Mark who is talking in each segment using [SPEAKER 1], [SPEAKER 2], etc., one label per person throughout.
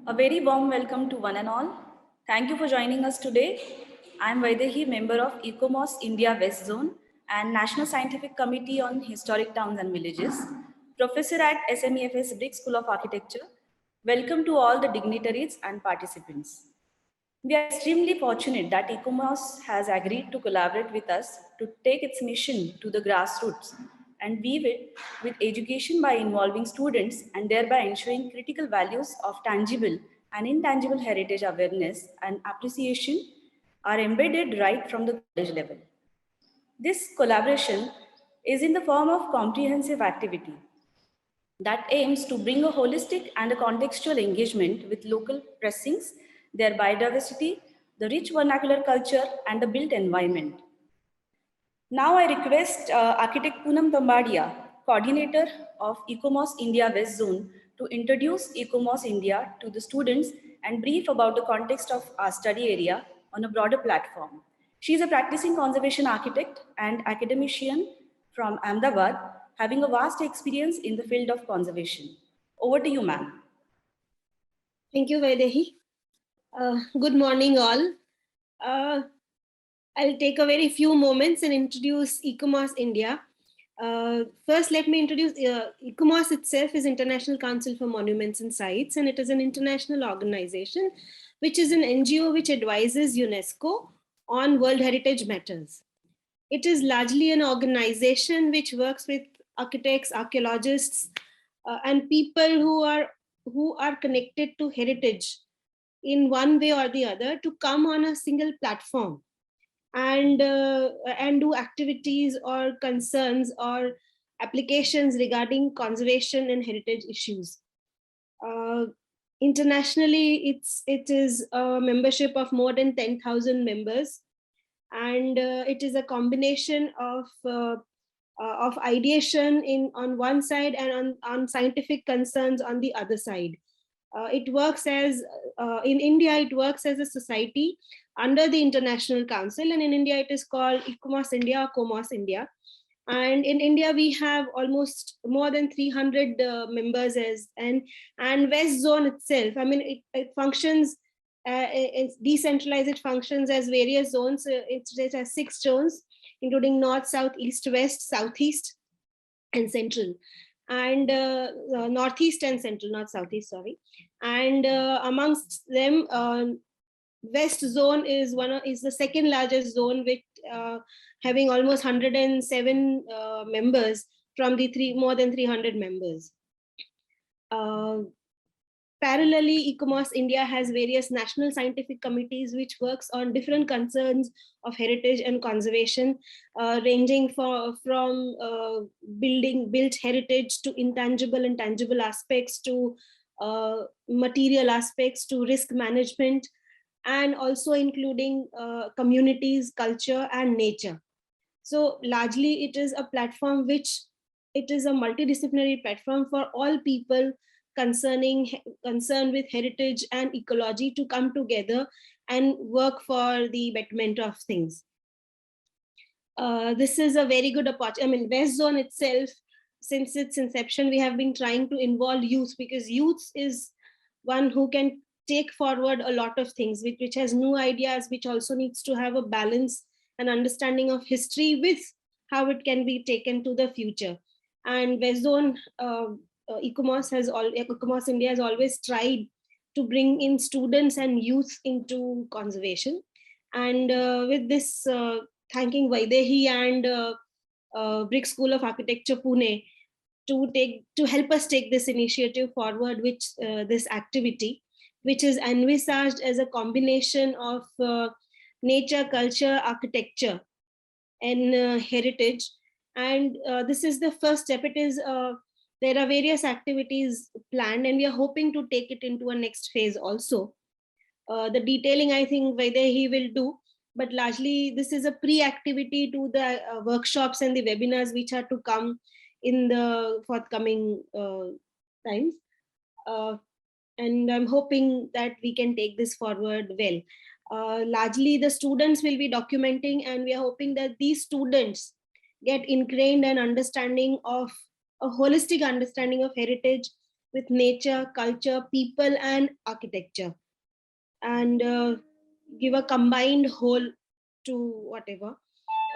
[SPEAKER 1] A very warm welcome to one and all. Thank you for joining us today. I am Vaidehi, member of ECOMOS India West Zone and National Scientific Committee on Historic Towns and Villages, professor at SMEFS Brick School of Architecture. Welcome to all the dignitaries and participants. We are extremely fortunate that ICOMOS has agreed to collaborate with us to take its mission to the grassroots and weave it with education by involving students and thereby ensuring critical values of tangible and intangible heritage awareness and appreciation are embedded right from the college level. This collaboration is in the form of comprehensive activity that aims to bring a holistic and a contextual engagement with local pressings, their biodiversity, the rich vernacular culture, and the built environment. Now I request architect Poonam Tambadia, coordinator of ECOMOS India West Zone, to introduce ECOMOS India to the students and brief about the context of our study area on a broader platform. She is a practicing conservation architect and academician from Ahmedabad, having a vast experience in the field of conservation. Over to you, ma'am.
[SPEAKER 2] Thank you, Vaidehi. Good morning, all. I'll take a very few moments and introduce ECOMOS India. First, let me introduce ECOMOS itself is International Council for Monuments and Sites, and it is an international organization, which is an NGO which advises UNESCO on World Heritage matters. It is largely an organization which works with architects, archaeologists, and people who are connected to heritage in one way or the other to come on a single platform and do activities or concerns or applications regarding conservation and heritage issues. Internationally, it is a membership of more than 10,000 members, and it is a combination of ideation on one side and on scientific concerns on the other side. It works as, in India, it works as a society under the International Council, and in India it is called ICOMOS India or COMOS India. And in India we have almost more than 300 members and West Zone itself, I mean, it functions, it's decentralized, it functions as various zones. It has 6 zones, including North, South, East, West, Southeast, and Central. And Northeast and Central, not Southeast, sorry. And amongst them, West Zone is the second largest zone, with having almost 107 members from the more than 300 members. Parallelly, ECOMOS India has various national scientific committees which works on different concerns of heritage and conservation, ranging from built heritage to intangible and tangible aspects, to material aspects, to risk management, and also including communities, culture, and nature. So largely it is a platform it is a multidisciplinary platform for all people concerned with heritage and ecology to come together and work for the betterment of things. This is a very good opportunity. I mean, West Zone itself, since its inception, we have been trying to involve youth, because youth is one who can take forward a lot of things, which has new ideas, which also needs to have a balance and understanding of history with how it can be taken to the future. And West Zone, ECOMOS India has always tried to bring in students and youth into conservation. And with this, thanking Vaidehi and Brick School of Architecture, Pune, to help us take this initiative forward, which this activity, which is envisaged as a combination of nature, culture, architecture, and heritage. And this is the first step. It is there are various activities planned, and we are hoping to take it into a next phase also. The detailing, I think, Vaidehi will do, but largely this is a pre-activity to the workshops and the webinars which are to come in the forthcoming times. And I'm hoping that we can take this forward well. Largely the students will be documenting, and we are hoping that these students get ingrained an understanding of a holistic understanding of heritage, with nature, culture, people, and architecture, and give a combined whole to whatever.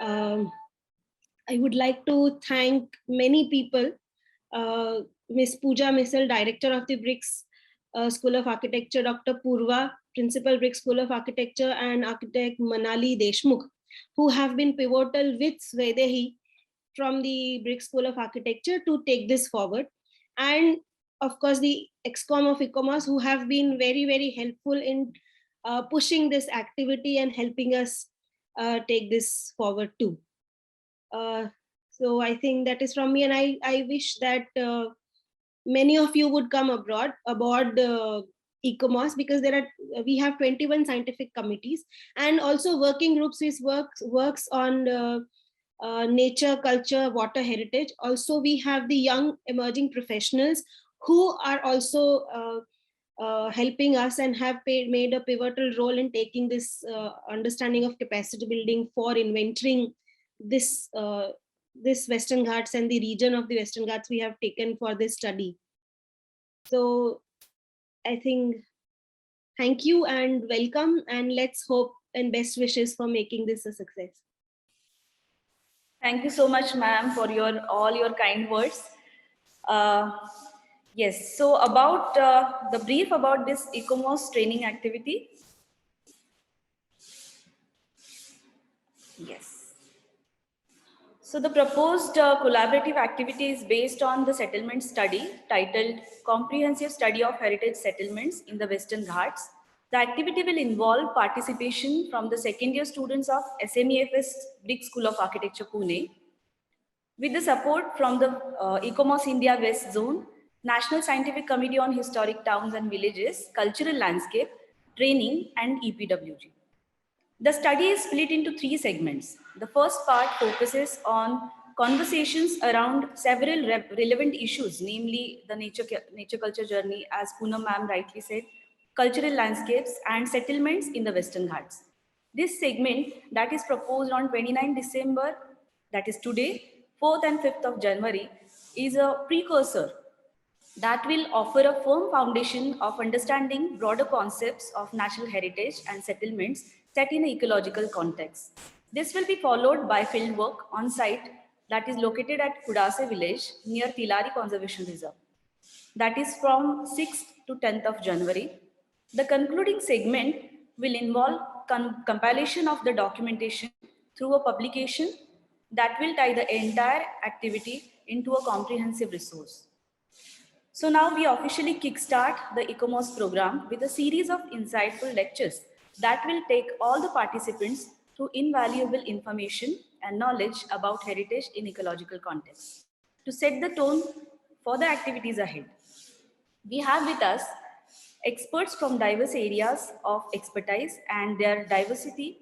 [SPEAKER 2] I would like to thank many people. Ms. Pooja Misal, Director of the BRICS School of Architecture, Dr. Purva, Principal BRICS School of Architecture, and Architect Manali Deshmukh, who have been pivotal with Vaidehi from the BRICS School of Architecture to take this forward. And of course, the EXCOM of ICOMOS, who have been very, very helpful in pushing this activity and helping us take this forward too. So I think that is from me, and I wish that many of you would come aboard ECOMOS, because we have 21 scientific committees and also working groups which works on nature, culture, water, heritage. Also, we have the young emerging professionals who are also helping us and have made a pivotal role in taking this understanding of capacity building for inventorying this Western Ghats and the region of the Western Ghats we have taken for this study. So I think thank you and welcome, and let's hope and best wishes for making this a success.
[SPEAKER 1] Thank you so much, ma'am, for all your kind words. Yes, so about the brief about this ECOMOS training activity. Yes. So the proposed collaborative activity is based on the settlement study titled Comprehensive Study of Heritage Settlements in the Western Ghats. The activity will involve participation from the second year students of SMEFS BRICS School of Architecture, Pune, with the support from the ECOMOS India West Zone, National Scientific Committee on Historic Towns and Villages, Cultural Landscape, Training, and EPWG. The study is split into 3 segments. The first part focuses on conversations around several relevant issues, namely the nature culture journey, as Poonam ma'am rightly said, cultural landscapes, and settlements in the Western Ghats. This segment that is proposed on 29 December, that is today, 4th and 5th of January, is a precursor that will offer a firm foundation of understanding broader concepts of natural heritage and settlements set in an ecological context. This will be followed by field work on site that is located at Kudase village near Tillari Conservation Reserve. That is from 6th to 10th of January. The concluding segment will involve compilation of the documentation through a publication that will tie the entire activity into a comprehensive resource. So now we officially kickstart the ECOMOS program with a series of insightful lectures that will take all the participants through invaluable information and knowledge about heritage in ecological context. To set the tone for the activities ahead, we have with us experts from diverse areas of expertise, and their diversity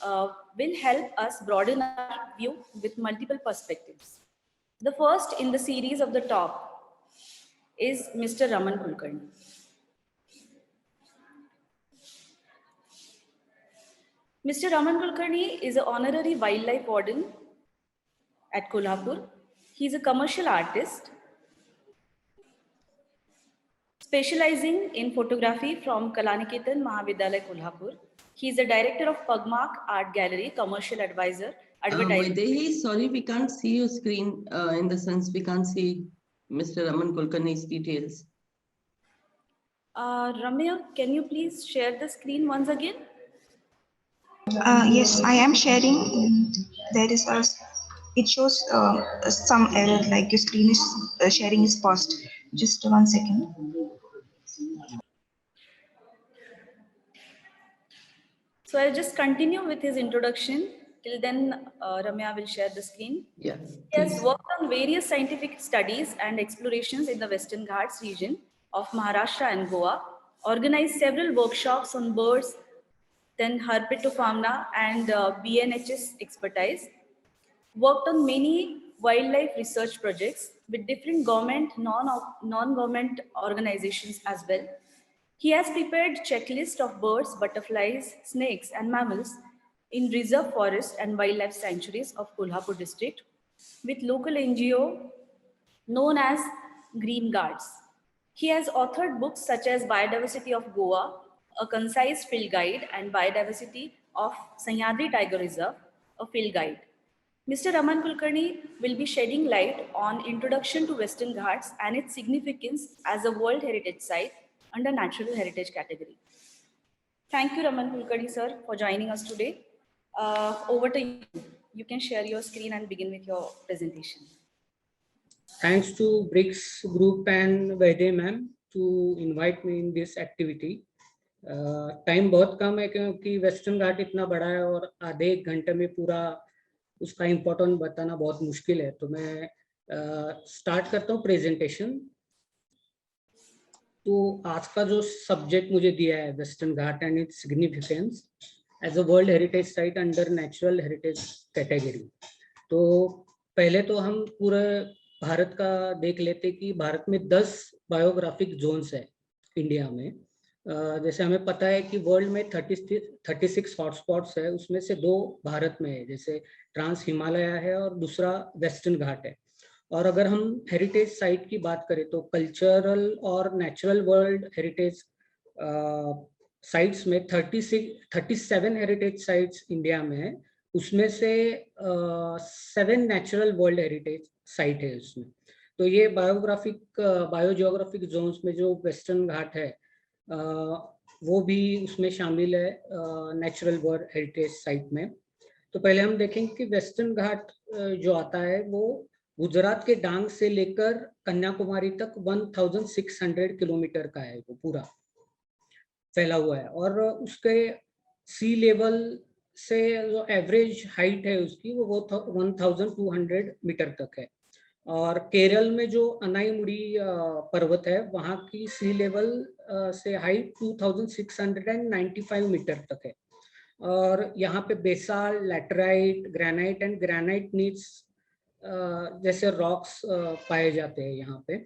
[SPEAKER 1] will help us broaden our view with multiple perspectives. The first in the series of the talk is Mr. Raman Kulkarni. Mr. Raman Kulkarni is an honorary wildlife warden at Kolhapur. He is a commercial artist specializing in photography from Kalaniketan Mahavidyalay, Kolhapur. He is the director of Pugmark Art Gallery, commercial advisor, advertiser.
[SPEAKER 3] Vaidehi, sorry, we can't see your screen in the sense we can't see Mr. Raman Kulkarni's details.
[SPEAKER 1] Ramya, can you please share the screen once again?
[SPEAKER 4] Yes, I am sharing. There is a, it shows some error, like your screen is sharing is paused. Just 1 second.
[SPEAKER 1] So I'll just continue with his introduction. Till then, Ramya will share the screen.
[SPEAKER 3] Yeah.
[SPEAKER 1] He has worked on various scientific studies and explorations in the Western Ghats region of Maharashtra and Goa, organized several workshops on birds, then herpetofauna and BNHS expertise, worked on many wildlife research projects with different government, non-government organizations as well. He has prepared checklist of birds, butterflies, snakes, and mammals in reserve forest and wildlife sanctuaries of Kolhapur district with local NGO known as Green Guards. He has authored books such as Biodiversity of Goa, a concise field guide, and Biodiversity of Sahyadri Tiger Reserve, a field guide. Mr. Raman Kulkarni will be shedding light on Introduction to Western Ghats and its significance as a World Heritage Site under Natural Heritage category. Thank you, Raman Kulkarni, sir, for joining us today. Over to you. You can share your screen and begin with your presentation.
[SPEAKER 5] Thanks to BRICS Group and Vaidya ma'am to invite me in this activity. Time बहुत कम है क्योंकि western घाट इतना बड़ा है और आधे एक घंटे में पूरा उसका इम्पोर्टेंट बताना बहुत मुश्किल है, तो मैं स्टार्ट करता हूँ प्रेजेंटेशन। तो आज का जो सब्जेक्ट मुझे दिया है Western Ghat and its significance as a world heritage site under natural heritage category. तो पहले तो हम पूरे भारत का देख लेते कि भारत में 10 बायोग्राफिक जोन्स है इंडिया में। जैसे हमें पता है कि वर्ल्ड में 36 हॉटस्पॉट्स है, उसमें से 2 भारत में है, जैसे ट्रांस हिमालय है और दूसरा वेस्टर्न घाट है। और अगर हम हेरिटेज साइट की बात करें तो कल्चरल और नेचुरल वर्ल्ड हेरिटेज साइट्स में 37 हेरिटेज साइट्स इंडिया में है, उसमें से 7 नेचुरल वर्ल्ड हेरिटेज साइट है उसमें। तो ये बायोजियोग्राफिक जोन्स में जो वेस्टर्न घाट है वो भी उसमें शामिल है नेचुरल वर्ल्ड हेरिटेज साइट में। तो पहले हम देखेंगे कि वेस्टर्न घाट जो आता है वो गुजरात के डांग से लेकर कन्याकुमारी तक 1600 किलोमीटर का है, वो पूरा फैला हुआ है। और उसके सी लेवल से जो एवरेज हाइट है उसकी वो 1200 मीटर तक है। और केरल में जो अनाईमुड़ी पर्वत है वहाँ की सी लेवल से हाइट 2695 मीटर तक है। और यहाँ पे basalt, laterite, granite and granite needs जैसे रॉक्स पाए जाते हैं यहाँ पे।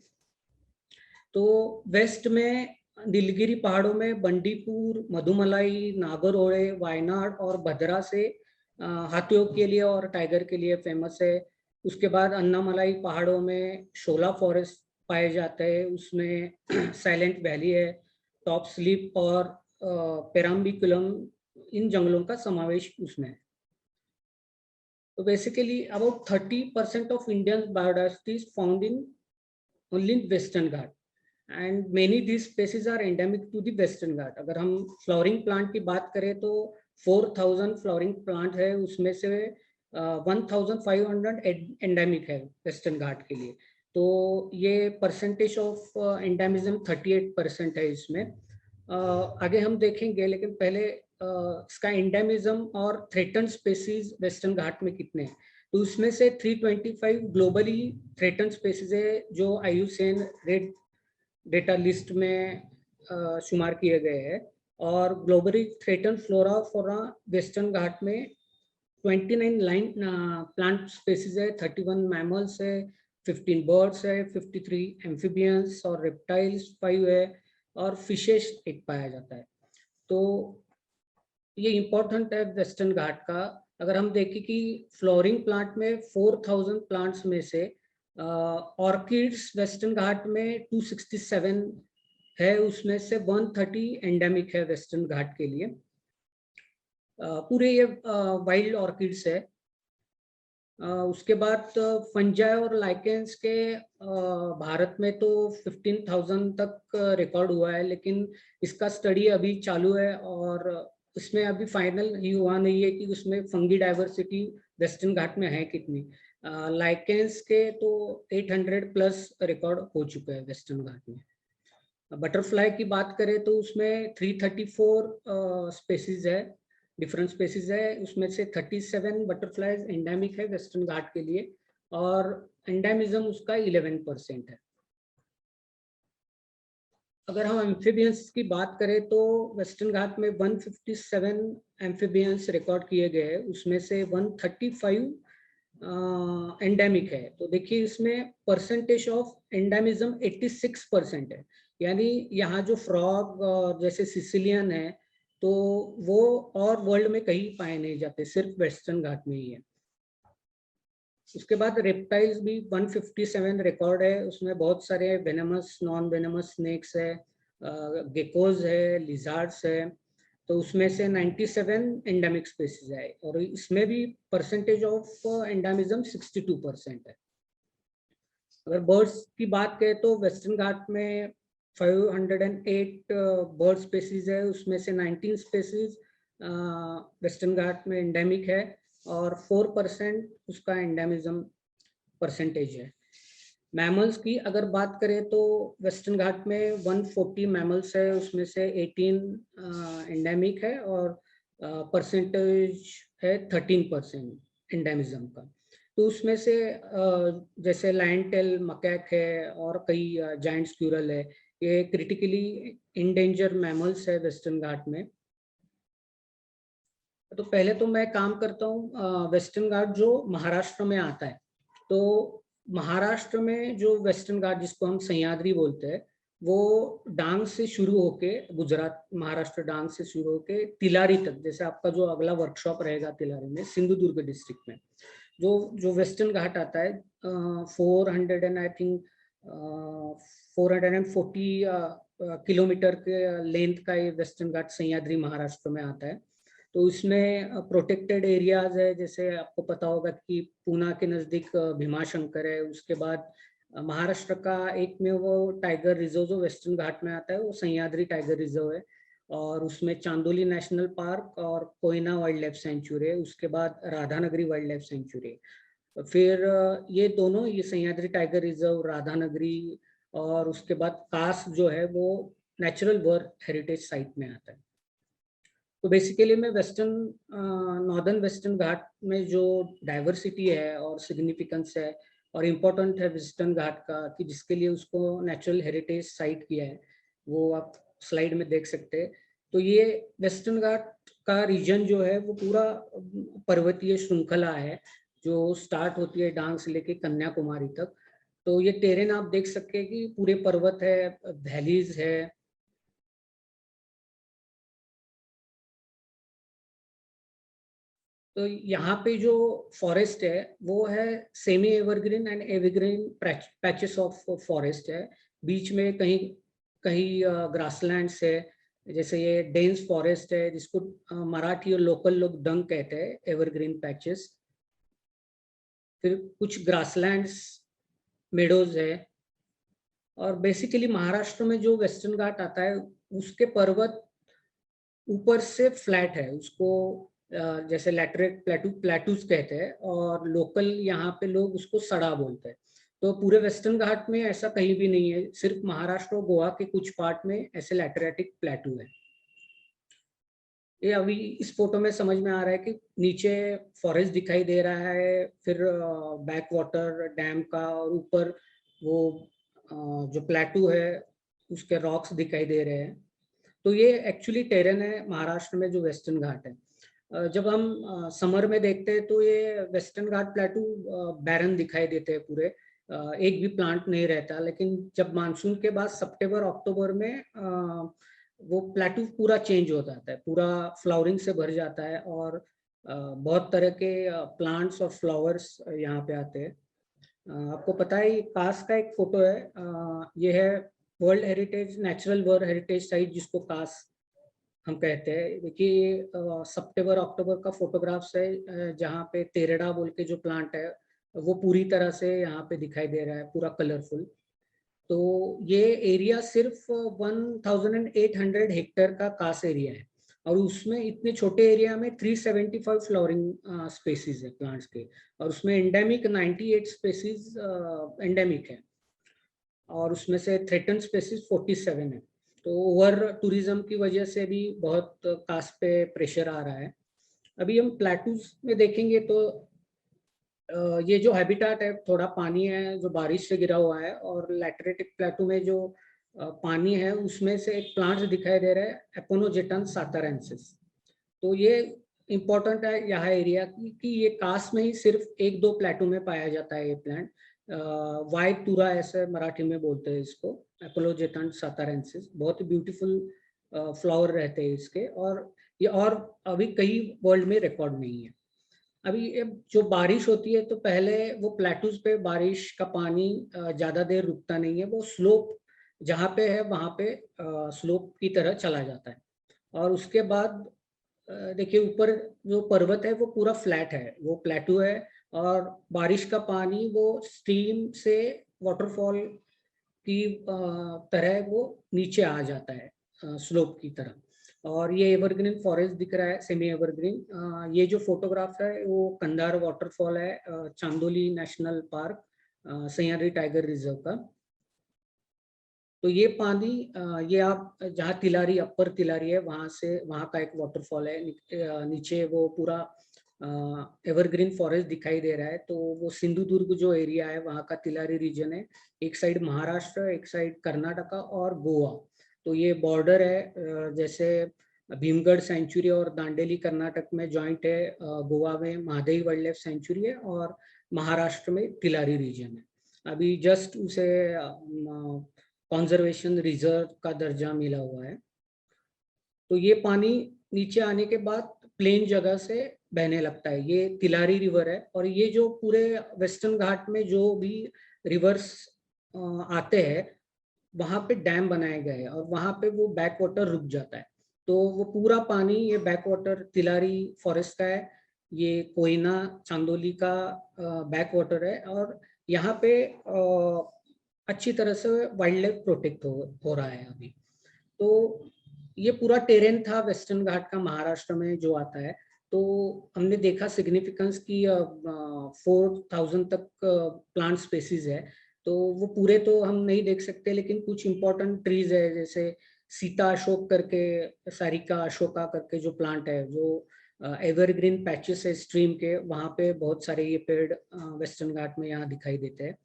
[SPEAKER 5] तो वेस्ट में नीलगिरी पहाड़ों में बंडीपुर, मधुमलाई, नागरहोले, वायनाड और भद्रा से हाथियों के लिए और टाइगर के लिए फेमस है। उसके बाद अन्नामलाई पहाड़ों में शोला फॉरेस्ट पाए जाते हैं, उसमें साइलेंट वैली है, टॉप स्लिप और पेराम्बिकुलम, इन जंगलों का समावेश उसमें है। तो basically about 30% of Indian biodiversity is found in only in Western Ghat and many this species are endemic to the Western Ghat. अगर हम फ्लावरिंग प्लांट की बात करें तो 4000 फ्लावरिंग प्लांट है, उसमें से 1500 एंडेमिक है वेस्टर्न घाट के लिए। तो ये परसेंटेज ऑफ एंडेमिज्म 38% है इसमें। आगे हम देखेंगे, लेकिन पहले इसका एंडेमिज्म और थ्रेटन्ड स्पीसीज वेस्टर्न घाट में कितने हैं। तो उसमें से 325 ग्लोबली थ्रेटन्ड स्पीसीज है जो IUCN रेड डेटा लिस्ट में शुमार किए गए हैं। और globally threatened flora fauna Western Ghat में 29 लाइन प्लांट स्पीसीज है, 31 मैमल्स है, 15 बर्ड्स है, 53 एम्फीबियंस और रेप्टाइल्स 5 है और फिशेस 1 पाया जाता है। तो ये इम्पोर्टेंट है वेस्टर्न घाट का। अगर हम देखें कि फ्लोरिंग प्लांट में 4000 प्लांट्स में से ऑर्किड्स वेस्टर्न घाट में 267 है, उसमें से 130 एंडेमिक है वेस्टर्न घाट के लिए। पूरे ये वाइल्ड ऑर्किड्स है। उसके बाद फंजाई और लाइकेंस के भारत में तो 15,000 तक रिकॉर्ड हुआ है, लेकिन इसका स्टडी अभी चालू है और इसमें अभी फाइनल ही हुआ नहीं है कि उसमें फंगी डाइवर्सिटी वेस्टर्न घाट में है कितनी। लाइकेंस के तो 800 प्लस रिकॉर्ड हो चुका है वेस्टर्न घाट में। बटरफ्लाई की बात करें तो उसमें 334 स्पेसीज है, डिफरेंट स्पेसीज है, उसमें से 37 बटरफ्लाईज एंडेमिक है वेस्टर्न घाट के लिए और एंडेमिज्म उसका 11% है। अगर हम एम्फीबियंस की बात करें तो वेस्टर्न घाट में 157 एम्फीबियंस रिकॉर्ड किए गए हैं, उसमें से 135 एंडेमिक है। तो देखिए इसमें परसेंटेज ऑफ एंडेमिज्म 86% है, यानी यहाँ जो फ्रॉग जैसे सिसिलियन है तो वो और वर्ल्ड में कहीं पाए नहीं जाते, सिर्फ वेस्टर्न घाट में ही है। उसके बाद रेप्टाइल्स भी 157 रिकॉर्ड है, उसमें बहुत सारे वेनमस, नॉन वेनमस स्नेक्स है, गेकोज है, लिजार्ड्स है, तो उसमें से 97 एंडेमिक स्पीसीज है, और इसमें भी परसेंटेज ऑफ एंडेमिज्म 62% है। अगर बर्ड्स की बात करें तो वेस्टर्न घाट में 508 बर्ड स्पीसीज है, उसमें से 19 स्पीसीज वेस्टर्न घाट में एंडेमिक है और 4% उसका एंडेमिज्म परसेंटेज है। मैमल्स की अगर बात करें तो वेस्टर्न घाट में 140 मैमल्स है, उसमें से 18 एंडेमिक है और परसेंटेज है 13% एंडेमिज्म का। तो उसमें से जैसे लायन टेल मकैक है और कई जायंट स्क्यूरल है, ये क्रिटिकली इंडेंजर मैमल्स है वेस्टर्न घाट में। तो पहले तो मैं काम करता हूँ वेस्टर्न घाट जो महाराष्ट्र में आता है। तो महाराष्ट्र में जो वेस्टर्न घाट जिसको हम सह्याद्री बोलते हैं, वो डांग से शुरू होके गुजरात, महाराष्ट्र डांग से शुरू होके तिलारी तक, जैसे आपका जो अगला वर्कशॉप रहेगा तिलारी में, सिंधुदुर्ग डिस्ट्रिक्ट में, जो वेस्टर्न घाट आता है 400 एंड आई थिंक 440 किलोमीटर के लेंथ का ये वेस्टर्न घाट सह्याद्री महाराष्ट्र में आता है। तो इसमें प्रोटेक्टेड एरियाज है, जैसे आपको पता होगा कि पूना के नज़दीक भीमाशंकर है, उसके बाद महाराष्ट्र का एक में वो टाइगर रिजर्व जो वेस्टर्न घाट में आता है वो सह्याद्री टाइगर रिजर्व है, और उसमें चांदोली नेशनल पार्क और कोयना वाइल्ड लाइफ सेंचुरी है, उसके बाद राधानगरी वाइल्ड लाइफ सेंचुरी है। फिर ये दोनों, ये सह्याद्री टाइगर रिजर्व, राधानगरी और उसके बाद कास जो है वो नेचुरल वर्ल्ड हेरिटेज साइट में आता है। तो बेसिकली मैं नॉर्दर्न वेस्टर्न घाट में जो डाइवर्सिटी है और सिग्निफिकेंस है और इम्पोर्टेंट है वेस्टर्न घाट का, कि जिसके लिए उसको नेचुरल हेरिटेज साइट किया है, वो आप स्लाइड में देख सकते हैं। तो ये वेस्टर्न घाट का रीजन जो है वो पूरा पर्वतीय श्रृंखला है, जो स्टार्ट होती है डांग से लेके कन्याकुमारी तक। तो ये टेरेन आप देख सकते हैं कि पूरे पर्वत है, वैलीज है, तो यहाँ पे जो फॉरेस्ट है वो है semi evergreen and evergreen patches of forest है, बीच में कहीं कहीं ग्रासलैंड्स है, जैसे ये डेंस फॉरेस्ट है जिसको मराठी और लोकल लोग डंग कहते हैं, एवरग्रीन पैचेस। फिर कुछ ग्रासलैंड्स, मेडोज है, और बेसिकली महाराष्ट्र में जो वेस्टर्न घाट आता है उसके पर्वत ऊपर से फ्लैट है, उसको जैसे लैटरेट प्लेटूज कहते हैं, और लोकल यहाँ पे लोग उसको सड़ा बोलते हैं। तो पूरे वेस्टर्न घाट में ऐसा कहीं भी नहीं है, सिर्फ महाराष्ट्र और गोवा के कुछ पार्ट में ऐसे लैटरेटिक प्लेटू है। ये अभी इस फोटो में समझ में आ रहा है कि नीचे फॉरेस्ट दिखाई दे रहा है, फिर बैक वाटर डैम का, और ऊपर वो जो प्लेटू है उसके रॉक्स दिखाई दे रहे हैं। तो ये एक्चुअली टेरेन है महाराष्ट्र में जो वेस्टर्न घाट है। जब हम समर में देखते हैं तो ये वेस्टर्न घाट प्लेटू बैरन दिखाई देते हैं पूरे, एक भी प्लांट नहीं रहता, लेकिन जब मानसून के बाद सितंबर अक्टूबर में वो प्लेटू पूरा चेंज हो जाता है, पूरा फ्लावरिंग से भर जाता है, और बहुत तरह के प्लांट्स और फ्लावर्स यहाँ पे आते हैं। आपको पता है कास का एक फोटो है, ये है world heritage, natural world heritage site जिसको कास हम कहते हैं। देखिए सितंबर अक्टूबर का फोटोग्राफ्स है, जहाँ पे तेरेडा बोल के जो प्लांट है वो पूरी तरह से यहाँ पे दिखाई दे रहा है, पूरा कलरफुल। तो ये एरिया सिर्फ 1800 हेक्टेयर का कास एरिया है, और उसमें इतने छोटे एरिया में 375 फ्लावरिंग स्पेसीज है प्लांट्स के, और उसमें एंडेमिक 98 स्पेसीज एंडेमिक है, और उसमें से थ्रेटन स्पेसीज 47 है। तो ओवर टूरिज्म की वजह से भी बहुत कास्ट पे प्रेशर आ रहा है। अभी हम प्लेटूज में देखेंगे तो ये जो हैबिटाट है, थोड़ा पानी है जो बारिश से गिरा हुआ है, और लैटरेटिक प्लेटू में जो पानी है उसमें से एक प्लांट दिखाई दे रहा है, एपोनोजेटन सातारेंसिस। तो ये इम्पोर्टेंट है यहाँ एरिया की, कि ये कास्ट में ही सिर्फ 1-2 प्लेटू में पाया जाता है ये प्लांट। वाइट तुरा ऐसे मराठी में बोलते हैं इसको, एपोलोजेटन सातारेंसिस। बहुत ही ब्यूटीफुल फ्लावर रहते हैं इसके, और ये और अभी कहीं वर्ल्ड में रिकॉर्ड नहीं है। अभी जो बारिश होती है तो पहले वो प्लेटूज पे बारिश का पानी ज्यादा देर रुकता नहीं है, वो स्लोप जहाँ पे है वहां पे स्लोप की तरह चला जाता है। और उसके बाद देखिए ऊपर जो पर्वत है वो पूरा फ्लैट है, वो प्लेटू है, और बारिश का पानी वो स्ट्रीम से वाटरफॉल की तरह वो नीचे आ जाता है स्लोप की तरह। और ये एवरग्रीन फॉरेस्ट दिख रहा है, सेमी एवरग्रीन। ये जो फोटोग्राफ है वो कंधार वाटरफॉल है, Chandoli national park, Sahyadri tiger reserve का। तो ये पानी ये आप जहाँ तिलारी, अपर तिलारी है, वहां से वहाँ का एक वाटरफॉल है, नीचे वो पूरा एवरग्रीन फॉरेस्ट दिखाई दे रहा है। तो वो सिंधुदुर्ग जो एरिया है वहाँ का तिलारी रीजन है, एक साइड महाराष्ट्र, एक साइड कर्नाटका और गोवा। तो ये बॉर्डर है, जैसे भीमगढ़ सेंचुरी और दांडेली कर्नाटक में जॉइंट है, गोवा में महादेवी वाइल्ड लाइफ सेंचुरी है, और महाराष्ट्र में तिलारी रीजन है। अभी जस्ट उसे कंजर्वेशन रिजर्व का दर्जा मिला हुआ है। तो ये पानी नीचे आने के बाद प्लेन जगह से बहने लगता है, ये तिलारी रिवर है। और ये जो पूरे वेस्टर्न घाट में जो भी रिवर्स आते हैं वहां पे डैम बनाए गए हैं, और वहां पे वो बैक वाटर रुक जाता है। तो वो पूरा पानी, ये बैक वाटर तिलारी फॉरेस्ट का है, ये कोयना चांदोली का बैक वाटर है, और यहाँ पे अच्छी तरह से वाइल्ड लाइफ प्रोटेक्ट हो रहा है अभी। तो ये पूरा टेरेन था वेस्टर्न घाट का महाराष्ट्र में जो आता है। तो हमने देखा सिग्निफिकेंस की 4000 तक प्लांट स्पेसीज है। तो वो पूरे तो हम नहीं देख सकते, लेकिन कुछ इंपॉर्टेंट ट्रीज है, जैसे सीता अशोक करके, सारिका अशोका करके जो प्लांट है, जो एवरग्रीन पैचेस है स्ट्रीम के, वहाँ पे बहुत सारे ये पेड़ वेस्टर्न घाट में यहाँ दिखाई देते हैं।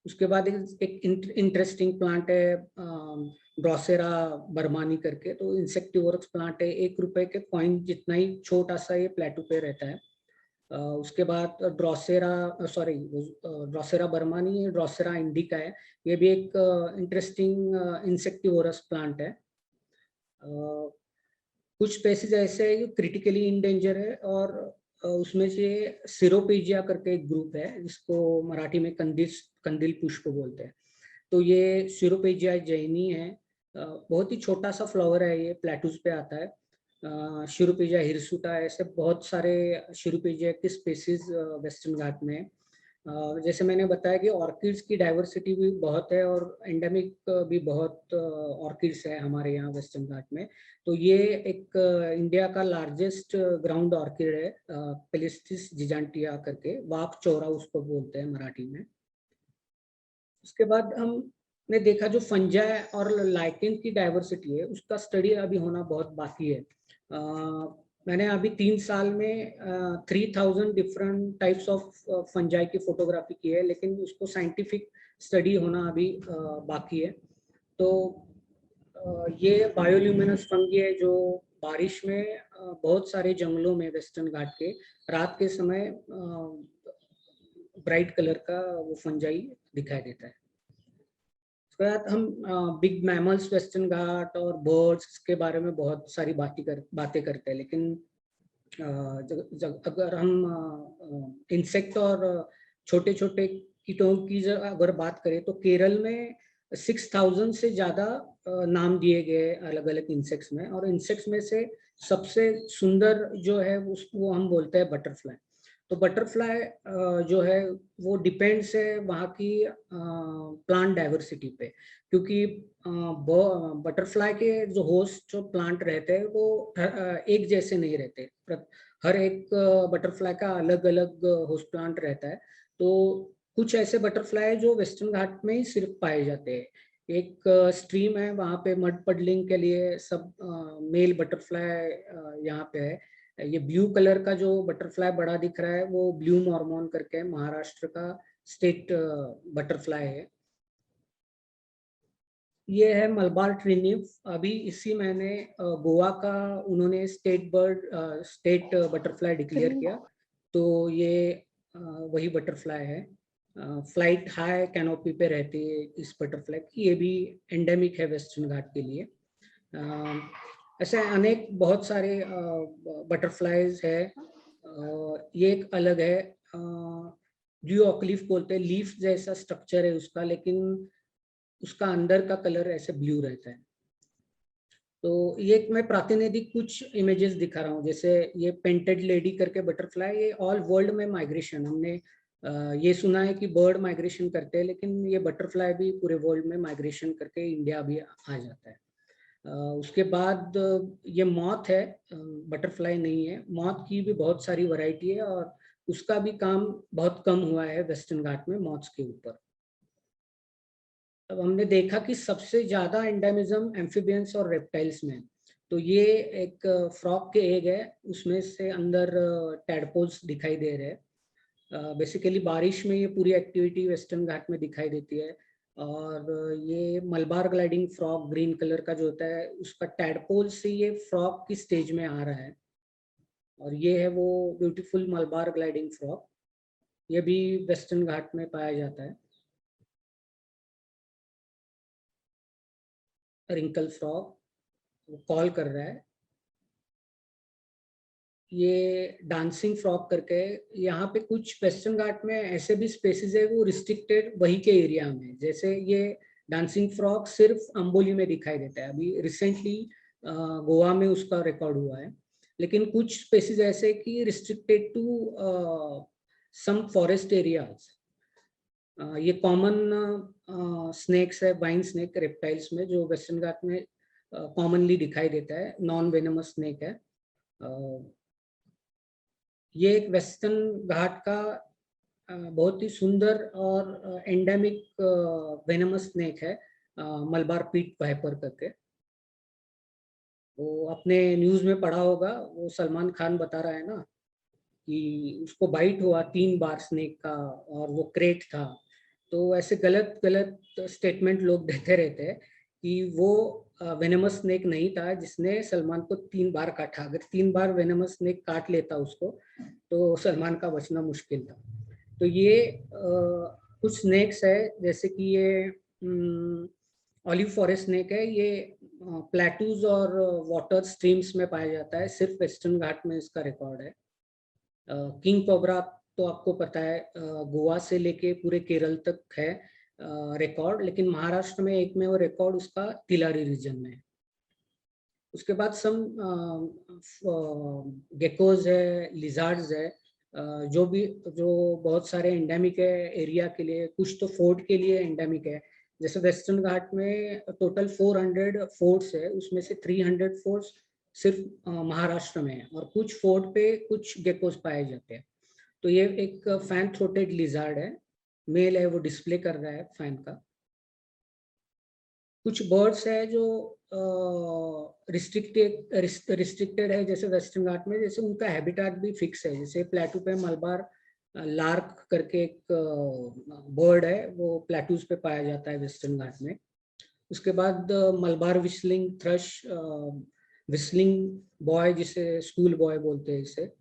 [SPEAKER 5] उसके बाद एक इंटरेस्टिंग प्लांट है ड्रोसेरा बर्मानी करके, तो इंसेक्टिवोरस प्लांट है, 1 रुपए के कॉइन जितना ही छोटा सा ये प्लेटू पे रहता है। उसके बाद ड्रोसेरा बर्मानी है, ड्रोसेरा इंडिका है, ये भी एक इंटरेस्टिंग इंसेक्टिवोरस प्लांट है। कुछ स्पेसीज ऐसे है जो क्रिटिकली इंडेंजर है, और उसमें से सिरोपेजिया करके एक ग्रुप है जिसको मराठी में कंदिल पुष्प बोलते हैं। तो ये सिरोपेजिया जैनी है, बहुत ही छोटा सा फ्लावर है, ये प्लेटूज पे आता है। शिरोपेजिया हिरसुटा, ऐसे बहुत सारे शिरोपेजिया के स्पेसीज वेस्टर्न घाट में है। जैसे मैंने बताया कि ऑर्किड्स की डाइवर्सिटी भी बहुत है, और एंडेमिक भी बहुत ऑर्किड्स है हमारे यहाँ वेस्टर्न घाट में। तो ये एक इंडिया का लार्जेस्ट ग्राउंड ऑर्किड है, पेलिस्टिस जिजांटिया करके, वाक चौरा उसको बोलते हैं मराठी में। उसके बाद हमने देखा जो फंजाई और लाइकेन की डाइवर्सिटी है उसका स्टडी अभी होना बहुत बाकी है। मैंने अभी 3 साल में 3000 डिफरेंट टाइप्स ऑफ फंजाई की फोटोग्राफी की है, लेकिन उसको साइंटिफिक स्टडी होना अभी बाकी है। तो ये बायोल्यूमिनस फंगी है जो बारिश में बहुत सारे जंगलों में वेस्टर्न घाट के रात के समय ब्राइट कलर का वो फंजाई दिखाई देता है। उसके बाद हम बिग मैमल्स वेस्टर्न घाट और बर्ड्स के बारे में बहुत सारी बातें करते हैं, लेकिन अगर हम इंसेक्ट और छोटे छोटे कीटों की अगर बात करें तो केरल में 6000 से ज्यादा नाम दिए गए अलग अलग इंसेक्ट्स में, और इंसेक्ट्स में से सबसे सुंदर जो है उसको हम बोलते हैं बटरफ्लाई। तो बटरफ्लाई जो है वो डिपेंड्स है वहाँ की प्लांट डाइवर्सिटी पे, क्योंकि बटरफ्लाई के जो होस्ट जो प्लांट रहते हैं वो एक जैसे नहीं रहते, हर एक बटरफ्लाई का अलग अलग होस्ट प्लांट रहता है। तो कुछ ऐसे बटरफ्लाई जो वेस्टर्न घाट में ही सिर्फ पाए जाते हैं। एक स्ट्रीम है वहाँ पे मड पडलिंग के लिए सब मेल बटरफ्लाई यहाँ पे है। ये ब्लू कलर का जो बटरफ्लाई बड़ा दिख रहा है वो ब्लू मॉर्मोन करके महाराष्ट्र का स्टेट बटरफ्लाई है। ये है मलबार ट्रिनिफ, अभी इसी महीने गोवा का उन्होंने स्टेट बटरफ्लाई डिक्लेयर किया। तो ये वही बटरफ्लाई है, फ्लाइट हाई कैनोपी पे रहती है इस बटरफ्लाई की, ये भी एंडेमिक है वेस्टर्न घाट के लिए। ऐसे अनेक बहुत सारे बटरफ्लाईज है ये एक अलग है, ड्यू ऑकलीफ बोलते हैं, लीफ जैसा स्ट्रक्चर है उसका, लेकिन उसका अंदर का कलर ऐसे ब्लू रहता है। तो ये मैं प्रातिनिधिक कुछ इमेजेस दिखा रहा हूँ, जैसे ये पेंटेड लेडी करके बटरफ्लाई, ये ऑल वर्ल्ड में माइग्रेशन, हमने ये सुना है कि बर्ड माइग्रेशन करते हैं, लेकिन ये बटरफ्लाई भी पूरे वर्ल्ड में माइग्रेशन करके इंडिया भी आ जाता है। उसके बाद ये मॉथ है, बटरफ्लाई नहीं है, मॉथ की भी बहुत सारी वैरायटी है और उसका भी काम बहुत कम हुआ है वेस्टर्न घाट में मॉथ्स के ऊपर। अब हमने देखा कि सबसे ज्यादा एंडेमिज्म एम्फीबियंस और रेप्टाइल्स में, तो ये एक फ्रॉग के एग है, उसमें से अंदर टैडपोल्स दिखाई दे रहे हैं। बेसिकली बारिश में ये पूरी एक्टिविटी वेस्टर्न घाट में दिखाई देती है। और ये Malabar gliding frog green colour का जो होता है, उसका टैडपोल से ये फ्रॉग की स्टेज में आ रहा है, और ये है वो ब्यूटीफुल मलबार ग्लाइडिंग फ्रॉग, ये भी वेस्टर्न घाट में पाया जाता है। रिंकल फ्रॉग कॉल कर रहा है, ये डांसिंग फ्रॉग करके। यहाँ पे कुछ वेस्टर्न घाट में ऐसे भी स्पेसिस है वो रिस्ट्रिक्टेड वही के एरिया में, जैसे ये डांसिंग फ्रॉग सिर्फ अंबोली में दिखाई देता है, अभी रिसेंटली गोवा में उसका रिकॉर्ड हुआ है। लेकिन कुछ स्पेसिस ऐसे कि restricted to some forest areas. ये कॉमन स्नेक्स है, वाइन स्नेक रेप्टाइल्स में, जो वेस्टर्न घाट में कॉमनली दिखाई देता है, नॉन वेनमस स्नेक है। ये एक वेस्टर्न घाट का बहुत ही सुंदर और एंडेमिक वेनमस स्नेक है, मलबार पीट वाइपर करके। वो आपने न्यूज में पढ़ा होगा, वो सलमान खान बता रहा है ना कि उसको बाइट हुआ 3 बार स्नेक का और वो क्रेट था। तो ऐसे गलत गलत स्टेटमेंट लोग देते रहते हैं कि वो वेनमस स्नेक नहीं था जिसने सलमान को 3 बार काटा। अगर 3 बार वेनमस स्नेक काट लेता उसको तो सलमान का बचना मुश्किल था। तो ये कुछ स्नेक्स है, जैसे कि ये ऑलिव फॉरेस्ट स्नेक है, ये प्लेटूज और वाटर स्ट्रीम्स में पाया जाता है, सिर्फ वेस्टर्न घाट में इसका रिकॉर्ड है। किंग कोबरा तो आपको पता है गोवा से लेके पूरे केरल तक है रिकॉर्ड, लेकिन महाराष्ट्र में एक में वो रिकॉर्ड उसका तिलारी रीजन में है। उसके बाद सम गेकोज है, लिजार्ड्स है, जो बहुत सारे एंडेमिक है एरिया के लिए, कुछ तो फोर्ट के लिए एंडेमिक है। जैसे वेस्टर्न घाट में टोटल 400 फोर्ट्स है, उसमें से 300 फोर्ट्स सिर्फ महाराष्ट्र में है, और कुछ फोर्ट पे कुछ गेकोज पाए जाते हैं। तो ये एक फैन थ्रोटेड लिजार्ड है, मेल है, वो डिस्प्ले कर रहा है फैन का। कुछ बर्ड्स है जो रिस्ट्रिक्टेड है, जैसे वेस्टर्न घाट में, जैसे उनका हैबिटेट भी फिक्स है। जैसे प्लेटू पे मलबार लार्क करके एक बर्ड है, वो प्लेटूज पे पाया जाता है वेस्टर्न घाट में। उसके बाद Malabar whistling thrust, whistling boy जिसे स्कूल बॉय बोलते हैं इसे,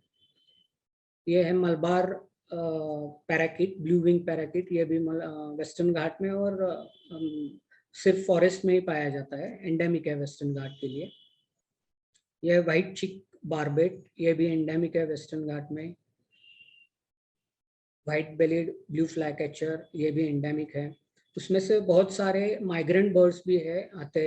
[SPEAKER 5] ये है Malabar parakeet, blue wing parakeet, ये भी वेस्टर्न घाट में और सिर्फ फॉरेस्ट में ही पाया जाता है, एंडेमिक है वेस्टर्न घाट के लिए। यह व्हाइट चिक बारबेट, ये भी एंडेमिक है वेस्टर्न घाट में। White bellied blue flag catcher, ये भी एंडेमिक है। उसमें से बहुत सारे माइग्रेंट बर्ड्स भी है आते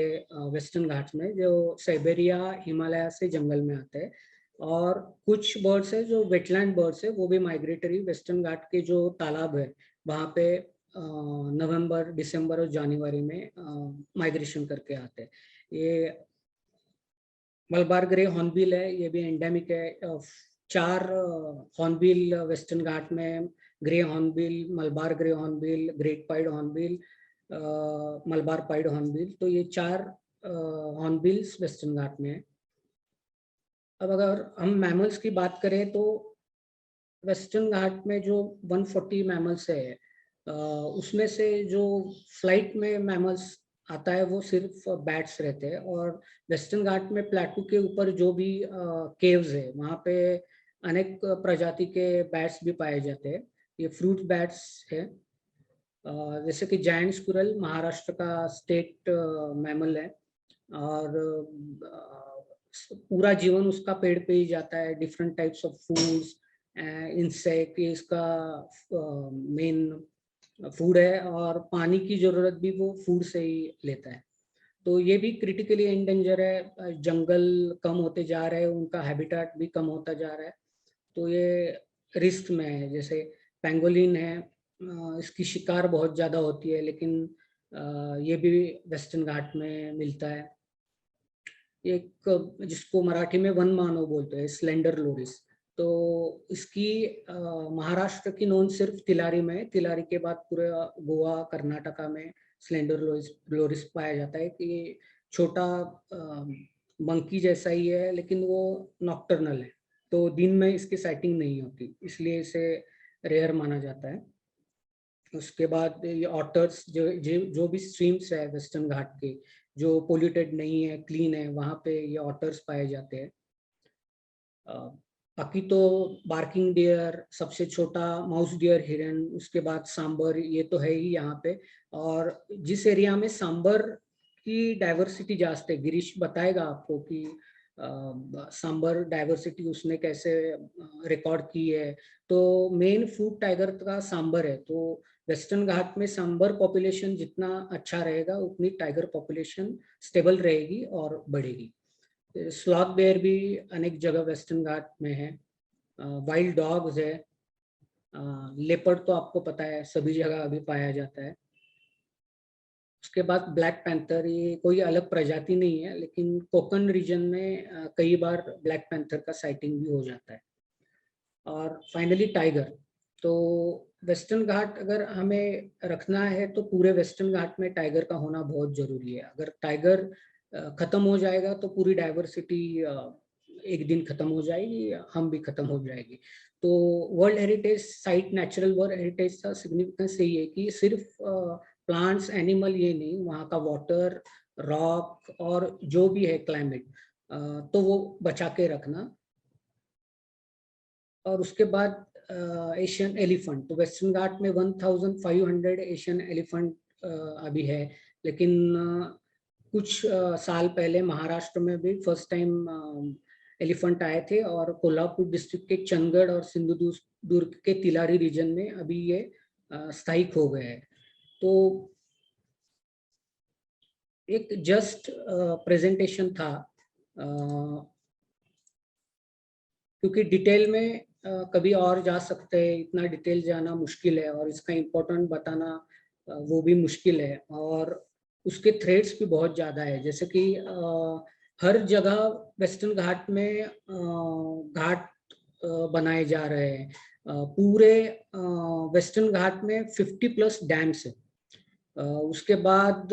[SPEAKER 5] वेस्टर्न घाट में, जो साइबेरिया हिमालय से जंगल में आते हैं, और कुछ बर्ड्स है जो वेटलैंड बर्ड्स है, वो भी माइग्रेटरी वेस्टर्न घाट के जो तालाब है वहाँ पे नवंबर, दिसंबर और जनवरी में माइग्रेशन करके आते हैं। ये मलबार ग्रे हॉर्नबिल है, ये भी एंडेमिक है। 4 हॉर्नबिल वेस्टर्न घाट में, grey hornbill, Malabar grey hornbill, great pied hornbill, Malabar pied hornbill, तो ये 4 हॉर्नबिल्स वेस्टर्न घाट में है। अब अगर हम मैमल्स की बात करें तो वेस्टर्न घाट में जो 140 मैमल्स है, उसमें से जो फ्लाइट में मैमल्स आता है वो सिर्फ बैट्स रहते हैं, और वेस्टर्न घाट में प्लेटू के ऊपर जो भी केव्स है वहाँ पे अनेक प्रजाति के बैट्स भी पाए जाते हैं। ये फ्रूट बैट्स है, जैसे कि जायंट स्क्विरल महाराष्ट्र का स्टेट मैमल है, और पूरा जीवन उसका पेड़ पे ही जाता है, different types of foods, insect, ये इसका मेन फूड है, और पानी की जरूरत भी वो फूड से ही लेता है। तो ये भी क्रिटिकली एंडेंजर है, जंगल कम होते जा रहे हैं, उनका हैबिटेट भी कम होता जा रहा है, तो ये रिस्क में है। जैसे पेंगोलिन है, इसकी शिकार बहुत ज़्यादा होती है, लेकिन ये भी वेस्टर्न घाट में मिलता है। एक जिसको मराठी में वन मानव बोलते हैं, स्लेंडर लोरिस, तो इसकी महाराष्ट्र की नोंद सिर्फ तिलारी में है। तिलारी के बाद पूरे गोवा, कर्नाटका में स्लेंडर लोरिस पाया जाता है कि छोटा मंकी जैसा ही है, लेकिन वो नॉक्टर्नल है, तो दिन में इसकी साइटिंग नहीं होती, इसलिए इसे रेयर माना जाता है। उसके बाद ये ऑटर्स, जो भी स्ट्रीम्स है वेस्टर्न घाट के, जो पोल्यूटेड नहीं है, क्लीन है, वहाँ पे ये ऑटर्स पाए जाते हैं। बाकी तो बार्किंग डियर, सबसे छोटा माउस डियर, हिरन, उसके बाद सांबर, ये तो है ही यहाँ पे। और जिस एरिया में सांबर की डाइवर्सिटी जास्त है, गिरीश बताएगा आपको कि सांबर डाइवर्सिटी उसने कैसे रिकॉर्ड की है। तो मेन फूड टाइगर का सांबर है, तो वेस्टर्न घाट में सांबर पॉपुलेशन जितना अच्छा रहेगा, उतनी टाइगर पॉपुलेशन स्टेबल रहेगी और बढ़ेगी। स्लॉथ बेयर भी अनेक जगह वेस्टर्न घाट में है, वाइल्ड डॉग्स है, लेपर्ड तो आपको पता है सभी जगह अभी पाया जाता है। उसके बाद ब्लैक पैंथर, ये कोई अलग प्रजाति नहीं है, लेकिन कोकन रीजन में कई बार ब्लैक पैंथर का साइटिंग भी हो जाता है। और फाइनली टाइगर, तो वेस्टर्न घाट अगर हमें रखना है तो पूरे वेस्टर्न घाट में टाइगर का होना बहुत जरूरी है। अगर टाइगर खत्म हो जाएगा तो पूरी डाइवर्सिटी एक दिन खत्म हो जाएगी, हम भी खत्म हो जाएगी। तो world heritage site, natural world heritage का सिग्निफिकेंस यही है कि सिर्फ प्लांट्स, एनिमल ये नहीं, वहाँ का वाटर, रॉक और जो भी है क्लाइमेट, तो वो बचा के रखना। और उसके बाद एशियन एलिफेंट, तो वेस्टर्न घाट में 1500 एशियन एलिफेंट अभी है, लेकिन कुछ साल पहले महाराष्ट्र में भी फर्स्ट टाइम एलिफेंट आए थे, और कोल्हापुर डिस्ट्रिक्ट के चंदगढ़ और सिंधुदुर्ग के तिलारी रीजन में अभी ये स्थायिक हो गए हैं। तो एक जस्ट प्रेजेंटेशन था, क्योंकि डिटेल में कभी और जा सकते हैं, इतना डिटेल जाना मुश्किल है, और इसका इम्पोर्टेंट बताना वो भी मुश्किल है, और उसके थ्रेड्स भी बहुत ज़्यादा है। जैसे कि हर जगह वेस्टर्न घाट में घाट बनाए जा रहे हैं। पूरे वेस्टर्न घाट में 50+ डैम्स है। उसके बाद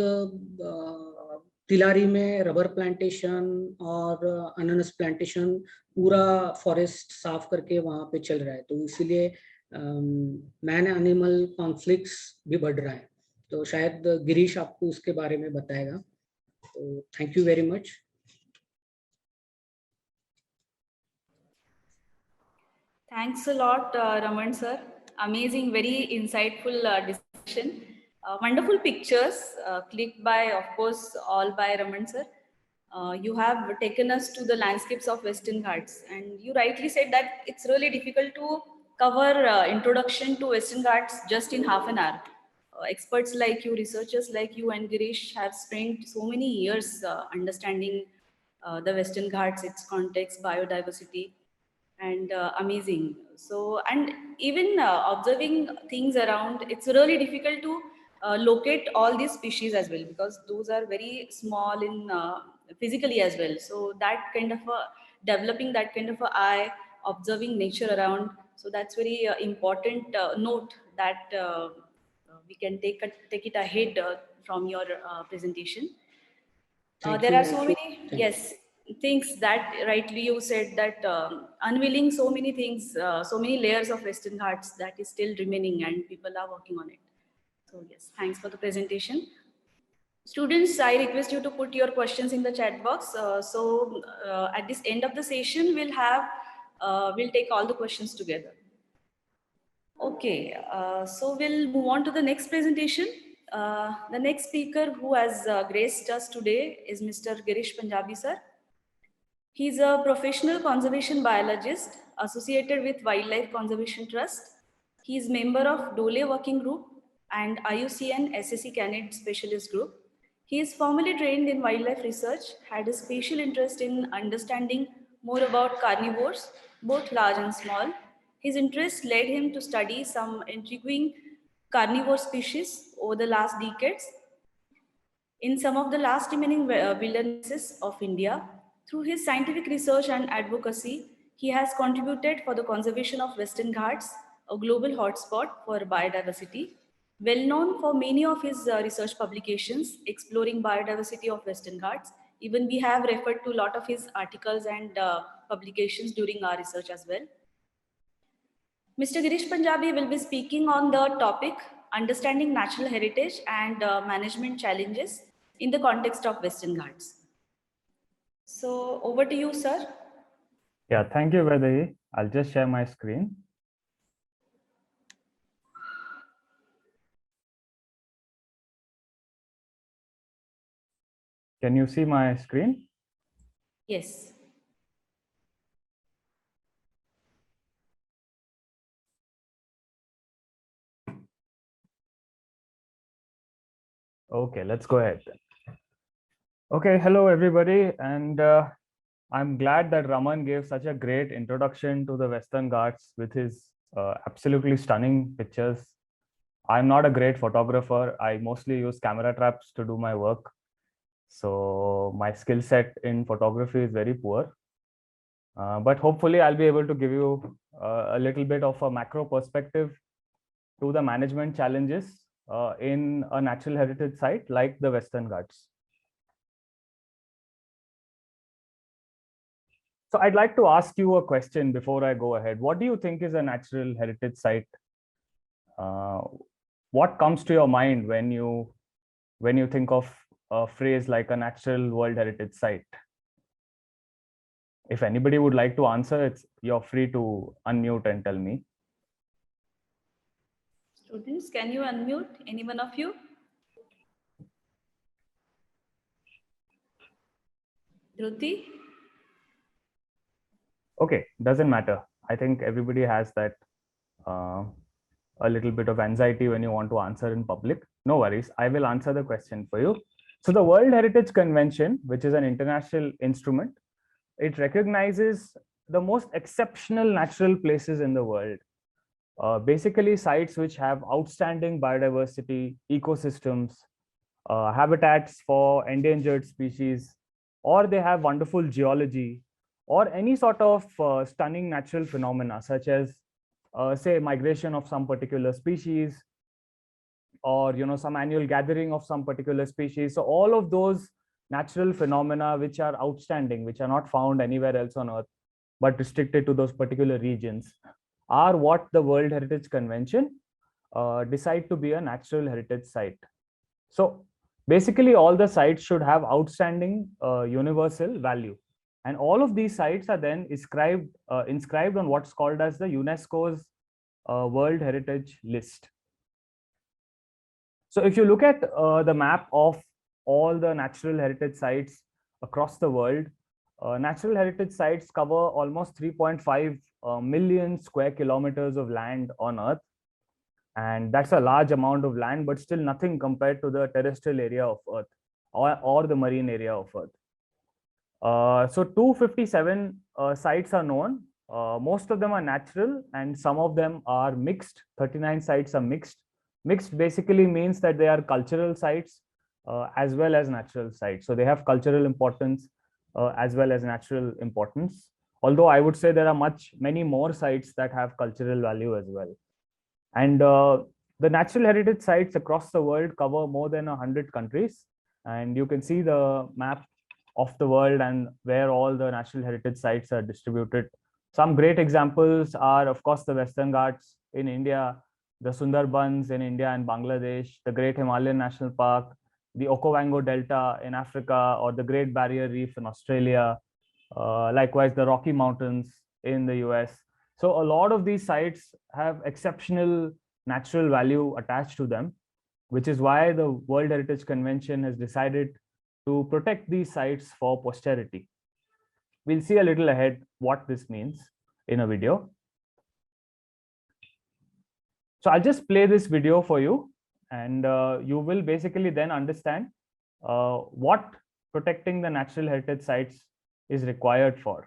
[SPEAKER 5] तिलारी में रबर प्लांटेशन और अनानस प्लांटेशन, पूरा फॉरेस्ट साफ करके वहाँ पे चल रहा है, तो इसीलिए मैन एनिमल कॉन्फ्लिक्ट्स भी बढ़ रहा है। तो शायद गिरीश आपको उसके बारे में बताएगा। तो thank you very much.
[SPEAKER 1] Thanks a lot, Raman sir. Amazing, very insightful discussion. Wonderful pictures clicked by, of course, all by Raman sir. You have taken us to the landscapes of Western Ghats, and you rightly said that it's really difficult to cover introduction to Western Ghats just in half an hour. Experts like you, researchers like you and Girish have spent so many years understanding the Western Ghats, its context, biodiversity, and amazing. So, and even observing things around, it's really difficult to locate all these species as well, because those are very small in physically as well. So that kind of a developing that kind of a eye, observing nature around, so that's very important note that we can take it ahead from your presentation. There are so many, yes, things that rightly you said that unveiling so many things, so many layers of Western Ghats that is still remaining, and people are working on it. So yes, thanks for the presentation. Students, I request you to put your questions in the chat box. At this end of the session, we'll take all the questions together. Okay, so we'll move on to the next presentation. The next speaker who has graced us today is Mr. Girish Punjabi sir. He's a professional conservation biologist associated with Wildlife Conservation Trust. He is member of Dole Working Group and IUCN SSC Candidate Specialist Group. He is formally trained in wildlife research, had a special interest in understanding more about carnivores, both large and small. His interest led him to study some intriguing carnivore species over the last decades in some of the last remaining wildernesses of India. Through his scientific research and advocacy, he has contributed for the conservation of Western Ghats, a global hotspot for biodiversity. Well known for many of his research publications exploring biodiversity of Western Ghats. Even we have referred to a lot of his articles and publications during our research as well. Mr. Girish Punjabi will be speaking on the topic Understanding Natural Heritage and Management Challenges in the context of Western Ghats. So over to you, sir.
[SPEAKER 6] Yeah, thank you, Vaidehi. I'll just share my screen. Can you see my screen?
[SPEAKER 1] Yes.
[SPEAKER 6] Okay, let's go ahead. Okay, hello everybody, and I'm glad that Raman gave such a great introduction to the Western Ghats with his absolutely stunning pictures. I'm not a great photographer. I mostly use camera traps to do my work. So my skill set in photography is very poor. But hopefully I'll be able to give you a little bit of a macro perspective to the management challenges in a natural heritage site like the Western Ghats. So I'd like to ask you a question before I go ahead. What do you think is a natural heritage site? What comes to your mind when you think of a phrase like a natural World Heritage Site? If anybody would like to answer, you're free to unmute and tell me.
[SPEAKER 1] Students, can you unmute any one of you? Dhruti?
[SPEAKER 6] Okay, doesn't matter. I think everybody has that a little bit of anxiety when you want to answer in public. No worries, I will answer the question for you. So the World Heritage Convention, which is an international instrument, it recognizes the most exceptional natural places in the world. Basically sites which have outstanding biodiversity, ecosystems, habitats for endangered species, or they have wonderful geology, or any sort of stunning natural phenomena such as say migration of some particular species, or some annual gathering of some particular species. So all of those natural phenomena which are outstanding, which are not found anywhere else on earth but restricted to those particular regions, are what the World Heritage Convention decide to be a natural heritage site. So basically all the sites should have outstanding universal value, and all of these sites are then inscribed on what's called as the UNESCO's World Heritage List. So if you look at the map of all the natural heritage sites across the world, natural heritage sites cover almost 3.5 million square kilometers of land on Earth. And that's a large amount of land, but still nothing compared to the terrestrial area of Earth or the marine area of Earth. So 257 sites are known. Most of them are natural and some of them are mixed. 39 sites are mixed. Mixed basically means that they are cultural sites as well as natural sites. So they have cultural importance as well as natural importance. Although I would say there are many more sites that have cultural value as well. And the natural heritage sites across the world cover more than 100 countries. And you can see the map of the world and where all the natural heritage sites are distributed. Some great examples are, of course, the Western Ghats in India, the Sundarbans in India and Bangladesh, the Great Himalayan National Park, the Okavango Delta in Africa, or the Great Barrier Reef in Australia, likewise the Rocky Mountains in the US. So a lot of these sites have exceptional natural value attached to them, which is why the World Heritage Convention has decided to protect these sites for posterity. We'll see a little ahead what this means in a video. So I'll just play this video for you, and you will basically then understand what protecting the natural heritage sites is required for.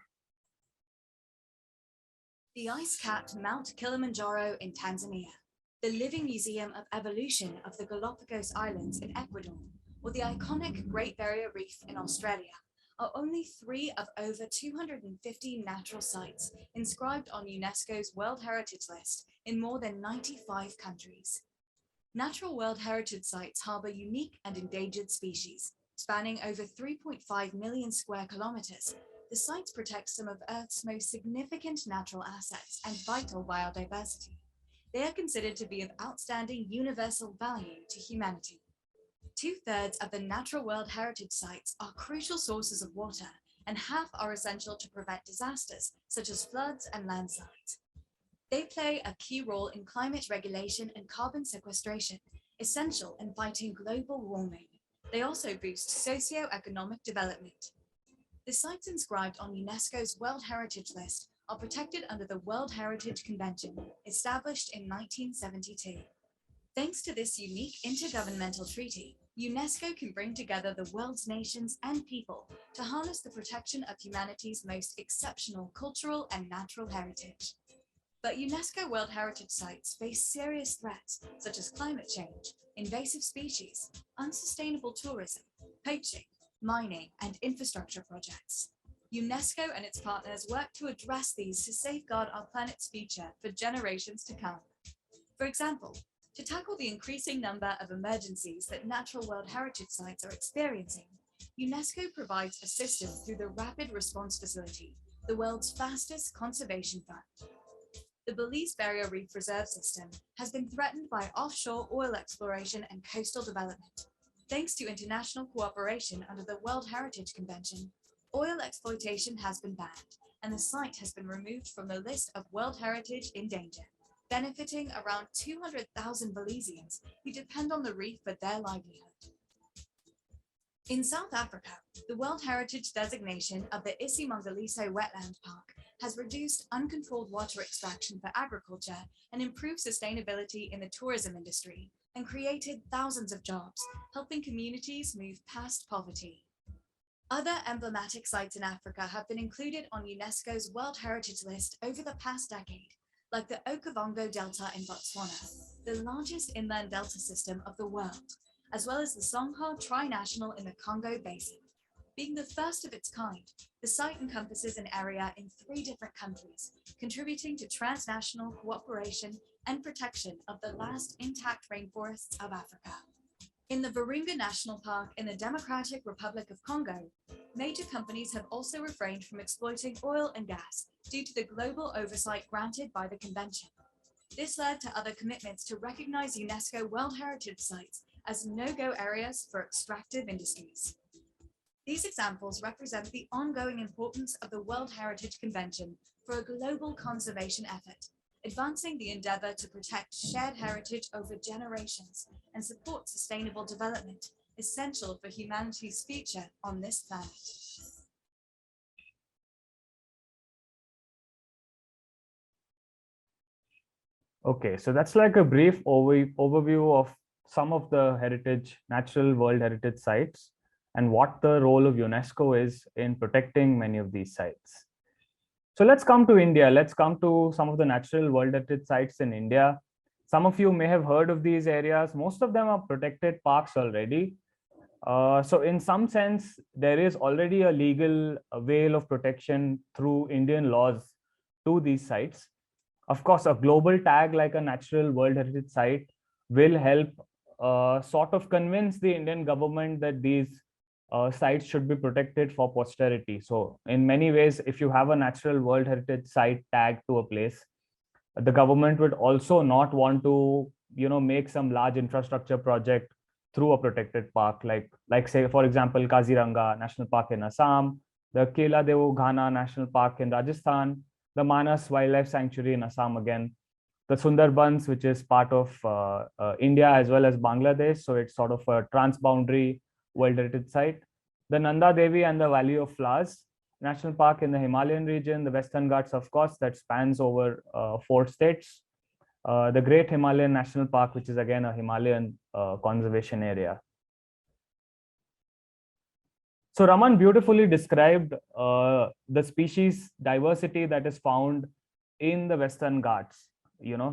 [SPEAKER 7] The ice-capped Mount Kilimanjaro in Tanzania, the living museum of evolution of the Galapagos Islands in Ecuador, or the iconic Great Barrier Reef in Australia are only 3 of over 250 natural sites inscribed on UNESCO's World Heritage List in more than 95 countries. Natural World Heritage Sites harbour unique and endangered species. Spanning over 3.5 million square kilometres, the sites protect some of Earth's most significant natural assets and vital biodiversity. They are considered to be of outstanding universal value to humanity. 2/3 of the Natural World Heritage Sites are crucial sources of water, and half are essential to prevent disasters such as floods and landslides. They play a key role in climate regulation and carbon sequestration, essential in fighting global warming. They also boost socio-economic development. The sites inscribed on UNESCO's World Heritage List are protected under the World Heritage Convention, established in 1972. Thanks to this unique intergovernmental treaty, UNESCO can bring together the world's nations and people to harness the protection of humanity's most exceptional cultural and natural heritage. But UNESCO World Heritage Sites face serious threats such as climate change, invasive species, unsustainable tourism, poaching, mining, and infrastructure projects. UNESCO and its partners work to address these to safeguard our planet's future for generations to come. For example, to tackle the increasing number of emergencies that Natural World Heritage Sites are experiencing, UNESCO provides assistance through the Rapid Response Facility, the world's fastest conservation fund. The Belize Barrier Reef Reserve System has been threatened by offshore oil exploration and coastal development. Thanks to international cooperation under the World Heritage Convention, oil exploitation has been banned, and the site has been removed from the list of World Heritage in danger, benefiting around 200,000 Belizeans who depend on the reef for their livelihood. In South Africa, the World Heritage designation of the Isimangaliso Wetland Park has reduced uncontrolled water extraction for agriculture and improved sustainability in the tourism industry, and created thousands of jobs, helping communities move past poverty. Other emblematic sites in Africa have been included on UNESCO's World Heritage List over the past decade, like the Okavango Delta in Botswana, the largest inland delta system of the world, as well as the Songho Tri-National in the Congo Basin. Being the first of its kind, the site encompasses an area in 3 different countries, contributing to transnational cooperation and protection of the last intact rainforests of Africa. In the Virunga National Park in the Democratic Republic of Congo, major companies have also refrained from exploiting oil and gas due to the global oversight granted by the convention. This led to other commitments to recognize UNESCO World Heritage Sites as no-go areas for extractive industries. These examples represent the ongoing importance of the World Heritage Convention for a global conservation effort, advancing the endeavor to protect shared heritage over generations and support sustainable development, essential for humanity's future on this planet.
[SPEAKER 6] Okay, so that's like a brief overview of some of the natural World Heritage sites and what the role of UNESCO is in protecting many of these sites. So let's come to India. Let's come to some of the natural World Heritage sites in India. Some of you may have heard of these areas. Most of them are protected parks already. So in some sense, there is already a legal veil of protection through Indian laws to these sites. Of course, a global tag like a natural World Heritage site will help sort of convince the Indian government that these sites should be protected for posterity. So in many ways, if you have a natural World Heritage site tagged to a place, the government would also not want to, make some large infrastructure project through a protected park, like say, for example, Kaziranga National Park in Assam, the Kela Devu Ghana National Park in Rajasthan, the Manas Wildlife Sanctuary in Assam again, the Sundarbans, which is part of India as well as Bangladesh. So it's sort of a transboundary World Heritage site. The Nanda Devi and the Valley of Flowers, National Park in the Himalayan region, the Western Ghats, of course, that spans over 4 states, the Great Himalayan National Park, which is again a Himalayan conservation area. So Raman beautifully described the species diversity that is found in the Western Ghats.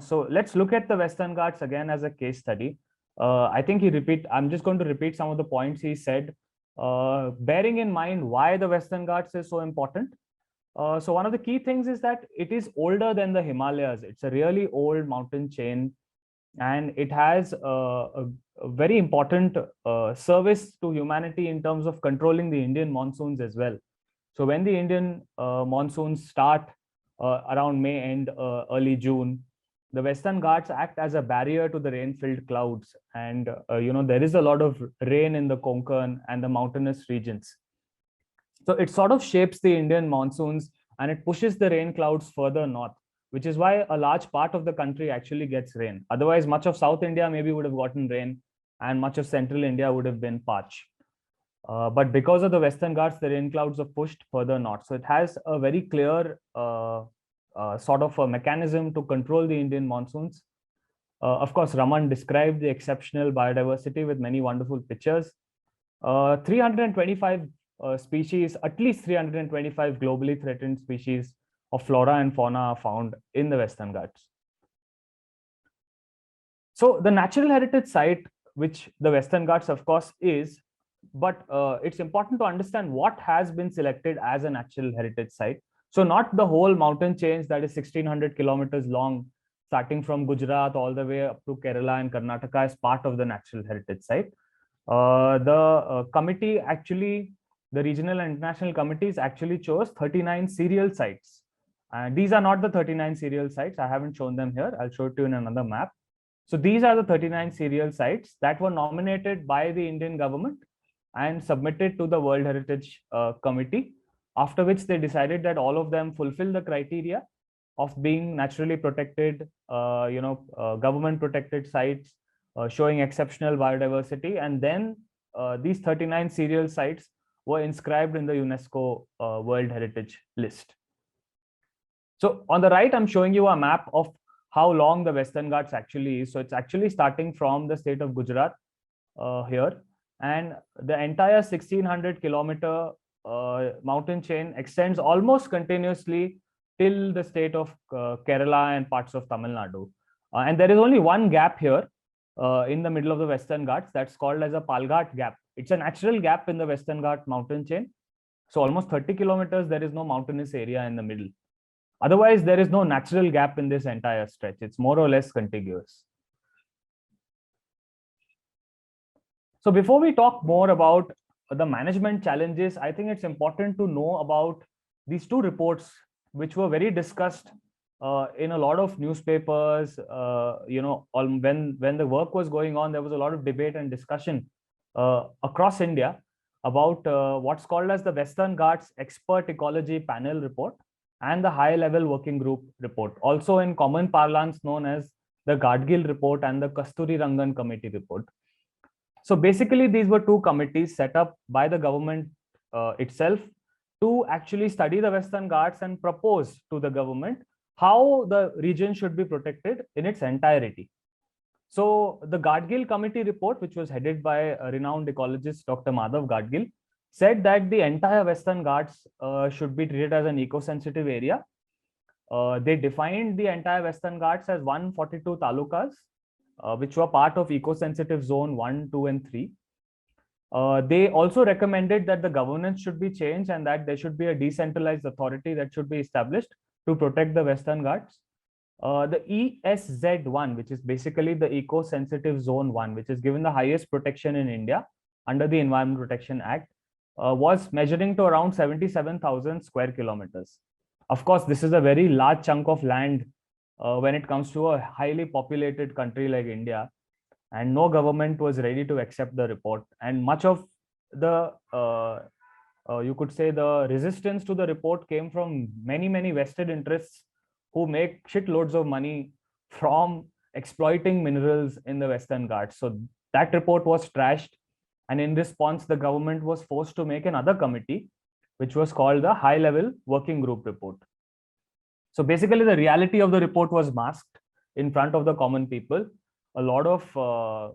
[SPEAKER 6] So let's look at the Western Ghats again as a case study. I think I'm just going to repeat some of the points he said, bearing in mind why the Western Ghats is so important. So one of the key things is that it is older than the Himalayas. It's a really old mountain chain, and it has a very important service to humanity in terms of controlling the Indian monsoons as well. So when the Indian monsoons start around May and early June, the Western Ghats act as a barrier to the rain-filled clouds. And, there is a lot of rain in the Konkan and the mountainous regions. So it sort of shapes the Indian monsoons and it pushes the rain clouds further north, which is why a large part of the country actually gets rain. Otherwise, much of South India maybe would have gotten rain and much of Central India would have been parched. But because of the Western Ghats, the rain clouds are pushed further north. So it has a very clear sort of a mechanism to control the Indian monsoons. Of course, Raman described the exceptional biodiversity with many wonderful pictures. 325 species, at least 325 globally threatened species of flora and fauna are found in the Western Ghats. So the natural heritage site, which the Western Ghats of course is, but it's important to understand what has been selected as a natural heritage site. So not the whole mountain chains that is 1600 kilometers long, starting from Gujarat all the way up to Kerala and Karnataka as part of the natural heritage site. The committee actually, the regional and international committees actually chose 39 serial sites. And these are not the 39 serial sites. I haven't shown them here. I'll show it to you in another map. So these are the 39 serial sites that were nominated by the Indian government and submitted to the World Heritage Committee, after which they decided that all of them fulfill the criteria of being naturally protected, government protected sites, showing exceptional biodiversity. And then these 39 serial sites were inscribed in the UNESCO World Heritage List. So on the right, I'm showing you a map of how long the Western Ghats actually is. So it's actually starting from the state of Gujarat here. And the entire 1600 kilometer mountain chain extends almost continuously till the state of Kerala and parts of Tamil Nadu. And there is only one gap here in the middle of the Western Ghats that's called as a Palgat Gap. It's a natural gap in the Western Ghat mountain chain. So almost 30 kilometers, there is no mountainous area in the middle. Otherwise, there is no natural gap in this entire stretch. It's more or less contiguous. So before we talk more about the management challenges, I think it's important to know about these two reports, which were very discussed in a lot of newspapers. When the work was going on, there was a lot of debate and discussion across India about what's called as the Western Ghats Expert Ecology Panel Report and the High Level Working Group Report, also in common parlance known as the Gadgil Report and the Kasturi Rangan Committee Report. So basically, these were two committees set up by the government itself to actually study the Western Ghats and propose to the government how the region should be protected in its entirety. So the Gadgil Committee report, which was headed by a renowned ecologist, Dr. Madhav Gadgil, said that the entire Western Ghats should be treated as an eco-sensitive area. They defined the entire Western Ghats as 142 talukas, which were part of eco-sensitive zone 1, 2, and 3. They also recommended that the governance should be changed and that there should be a decentralized authority that should be established to protect the Western Ghats. The ESZ1, which is basically the eco-sensitive zone 1, which is given the highest protection in India under the Environment Protection Act, was measuring to around 77,000 square kilometers. Of course, this is a very large chunk of land when it comes to a highly populated country like India, and no government was ready to accept the report. And much of the, you could say, the resistance to the report came from many vested interests who make shitloads of money from exploiting minerals in the Western Ghats. So that report was trashed. And in response, the government was forced to make another committee which was called the High Level Working Group Report. So basically, the reality of the report was masked in front of the common people. A lot of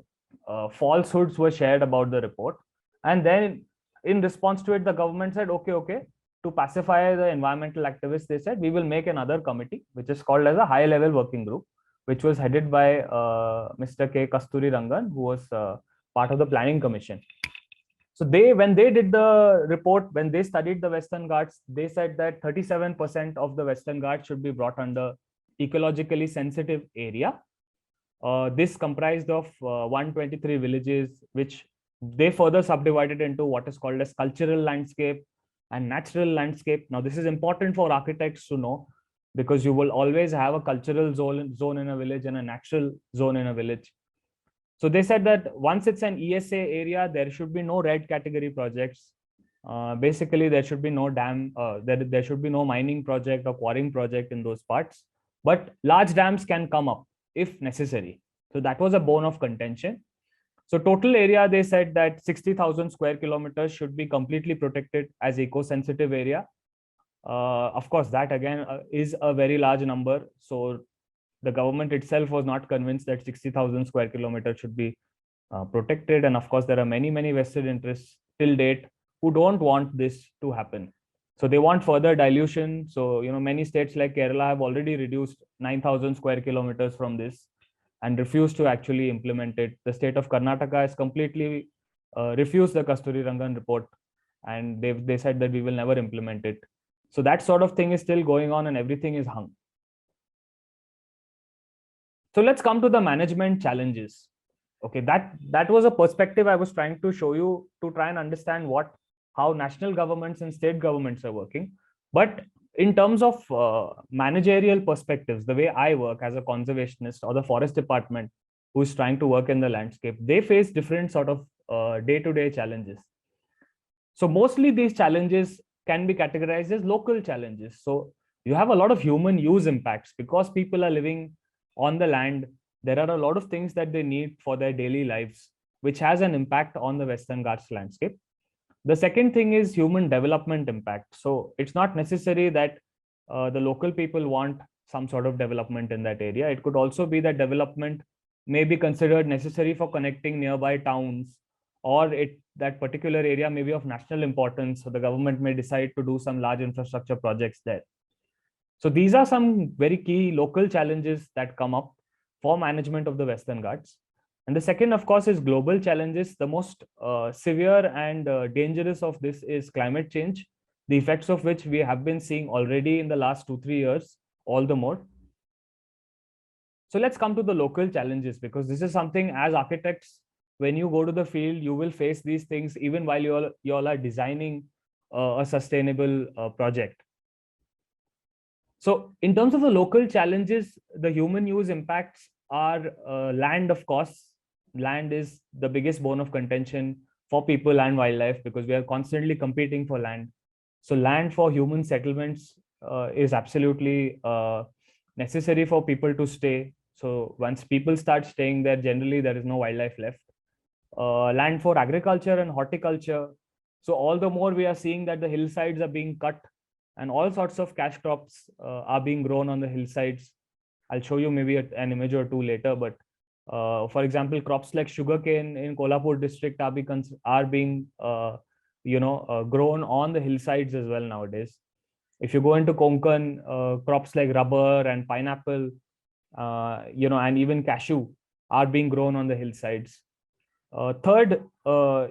[SPEAKER 6] falsehoods were shared about the report. And then in response to it, the government said, okay, to pacify the environmental activists, they said, we will make another committee, which is called as a High Level Working Group, which was headed by Mr. K. Kasturi Rangan, who was part of the Planning Commission. So when they did the report, when they studied the Western Ghats, they said that 37% of the Western Ghats should be brought under ecologically sensitive area. This comprised of 123 villages, which they further subdivided into what is called as cultural landscape and natural landscape. Now, this is important for architects to know, because you will always have a cultural zone in a village and a natural zone in a village. So they said that once it's an ESA area, there should be no red category projects. Basically, there should be no dam, there should be no mining project or quarrying project in those parts. But large dams can come up if necessary. So that was a bone of contention. So total area, they said that 60,000 square kilometers should be completely protected as eco-sensitive area. Of course, that again is a very large number. So the government itself was not convinced that 60,000 square kilometers should be protected. And of course, there are many vested interests till date who don't want this to happen. So they want further dilution. So, many states like Kerala have already reduced 9,000 square kilometers from this and refused to actually implement it. The state of Karnataka has completely refused the Kasturi Rangan report, and they said that we will never implement it. So that sort of thing is still going on and everything is hung. So let's come to the management challenges. Okay, that was a perspective I was trying to show you to try and understand how national governments and state governments are working. But in terms of managerial perspectives, the way I work as a conservationist or the forest department who is trying to work in the landscape, they face different sort of day-to-day challenges. So mostly these challenges can be categorized as local challenges. So you have a lot of human use impacts because people are living on the land. There are a lot of things that they need for their daily lives, which has an impact on the Western Ghats landscape. The second thing is human development impact. So it's not necessary that the local people want some sort of development in that area. It could also be that development may be considered necessary for connecting nearby towns, or that particular area may be of national importance. So the government may decide to do some large infrastructure projects there. So these are some very key local challenges that come up for management of the Western Ghats. And the second, of course, is global challenges. The most severe and dangerous of this is climate change, the effects of which we have been seeing already in the last 2-3 years, all the more. So let's come to the local challenges, because this is something as architects, when you go to the field, you will face these things even while you all are designing a sustainable project. So in terms of the local challenges, the human use impacts are land, of course. Land is the biggest bone of contention for people and wildlife because we are constantly competing for land. So land for human settlements is absolutely necessary for people to stay. So once people start staying there, generally there is no wildlife left. Land for agriculture and horticulture. So all the more we are seeing that the hillsides are being cut and all sorts of cash crops are being grown on the hillsides. I'll show you maybe an image or two later, but for example, crops like sugarcane in Kolhapur district are being grown on the hillsides as well nowadays. If you go into Konkan, crops like rubber and pineapple, and even cashew are being grown on the hillsides. Third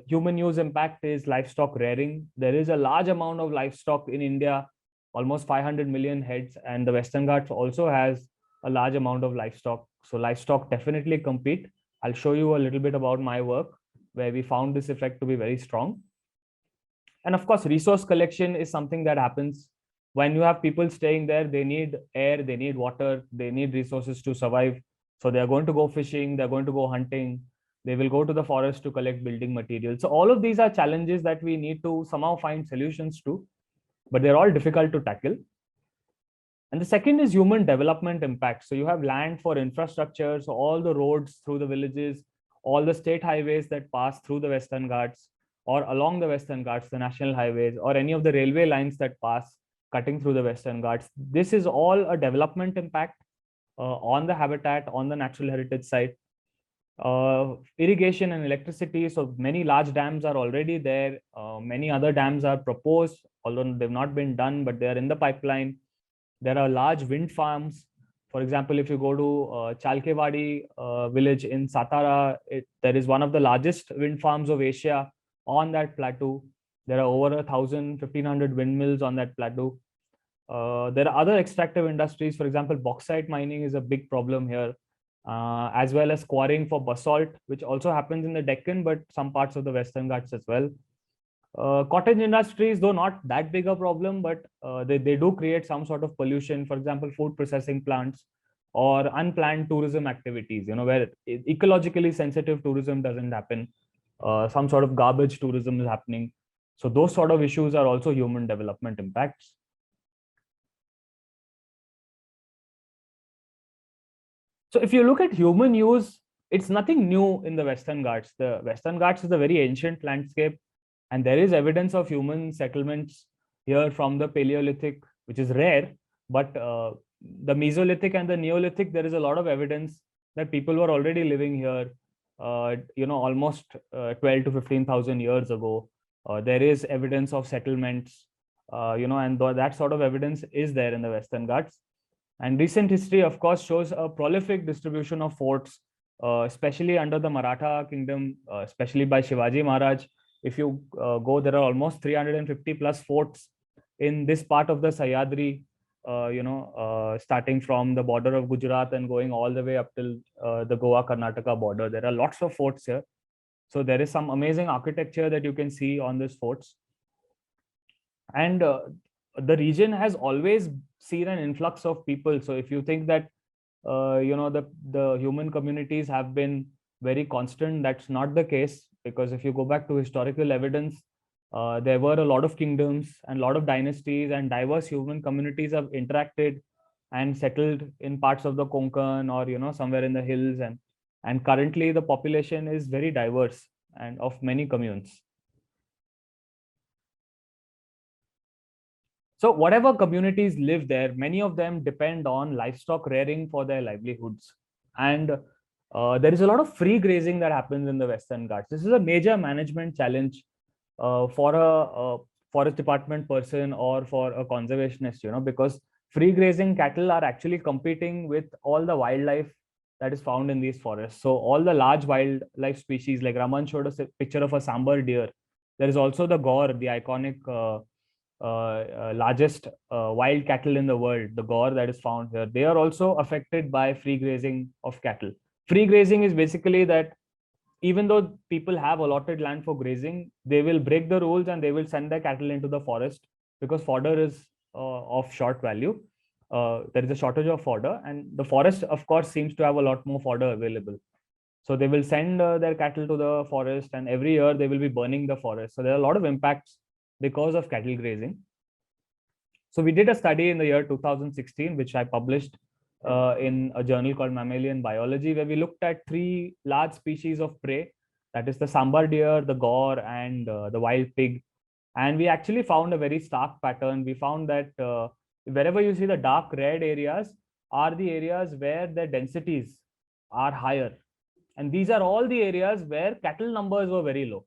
[SPEAKER 6] human use impact is livestock rearing. There is a large amount of livestock in India, almost 500 million heads, and the Western Ghats also has a large amount of livestock. So livestock definitely compete. I'll show you a little bit about my work where we found this effect to be very strong. And of course, resource collection is something that happens when you have people staying there. They need air, they need water, they need resources to survive. So they're going to go fishing, they're going to go hunting, they will go to the forest to collect building materials. So all of these are challenges that we need to somehow find solutions to, but they're all difficult to tackle. And the second is human development impact. So you have land for infrastructure, so all the roads through the villages, all the state highways that pass through the Western Ghats, or along the Western Ghats, the national highways, or any of the railway lines that pass cutting through the Western Ghats. This is all a development impact on the habitat, on the natural heritage site. Irrigation and electricity. So many large dams are already there. Many other dams are proposed, although they've not been done, but they are in the pipeline. There are large wind farms. For example, if you go to Chalkewadi village in Satara, there is one of the largest wind farms of Asia on that plateau. There are over 1,500 windmills on that plateau. There are other extractive industries. For example, bauxite mining is a big problem here, as well as quarrying for basalt, which also happens in the Deccan, but some parts of the Western Ghats as well. Cottage industries, though not that big a problem, but they do create some sort of pollution. For example, food processing plants or unplanned tourism activities, where ecologically sensitive tourism doesn't happen. Some sort of garbage tourism is happening. So those sort of issues are also human development impacts. So if you look at human use, it's nothing new in the Western Ghats. The Western Ghats is a very ancient landscape, and there is evidence of human settlements here from the Paleolithic, which is rare, but the Mesolithic and the Neolithic, there is a lot of evidence that people were already living here, almost 12 to 15,000 years ago. There is evidence of settlements, and that sort of evidence is there in the Western Ghats. And recent history, of course, shows a prolific distribution of forts, especially under the Maratha kingdom, especially by Shivaji Maharaj. If you go, there are almost 350 plus forts in this part of the Sahyadri, starting from the border of Gujarat and going all the way up till the Goa-Karnataka border. There are lots of forts here. So there is some amazing architecture that you can see on these forts. And the region has always seen an influx of people. So if you think that, the human communities have been very constant, that's not the case, because if you go back to historical evidence, there were a lot of kingdoms and a lot of dynasties, and diverse human communities have interacted and settled in parts of the Konkan or, somewhere in the hills. And currently the population is very diverse and of many communes. So whatever communities live there, many of them depend on livestock rearing for their livelihoods. And there is a lot of free grazing that happens in the Western Ghats. This is a major management challenge for a forest department person or for a conservationist, because free grazing cattle are actually competing with all the wildlife that is found in these forests. So all the large wildlife species, like Raman showed us a picture of a sambar deer. There is also the gaur, the iconic largest wild cattle in the world, the gaur that is found here. They are also affected by free grazing of cattle. Free grazing is basically that even though people have allotted land for grazing, they will break the rules and they will send their cattle into the forest because fodder is of short value. There is a shortage of fodder, and the forest, of course, seems to have a lot more fodder available. So they will send their cattle to the forest, and every year they will be burning the forest. So there are a lot of impacts because of cattle grazing. So we did a study in the year 2016, which I published in a journal called Mammalian Biology, where we looked at 3 large species of prey, that is the sambar deer, the gaur, and the wild pig. And we actually found a very stark pattern. We found that wherever you see the dark red areas are the areas where the densities are higher. And these are all the areas where cattle numbers were very low.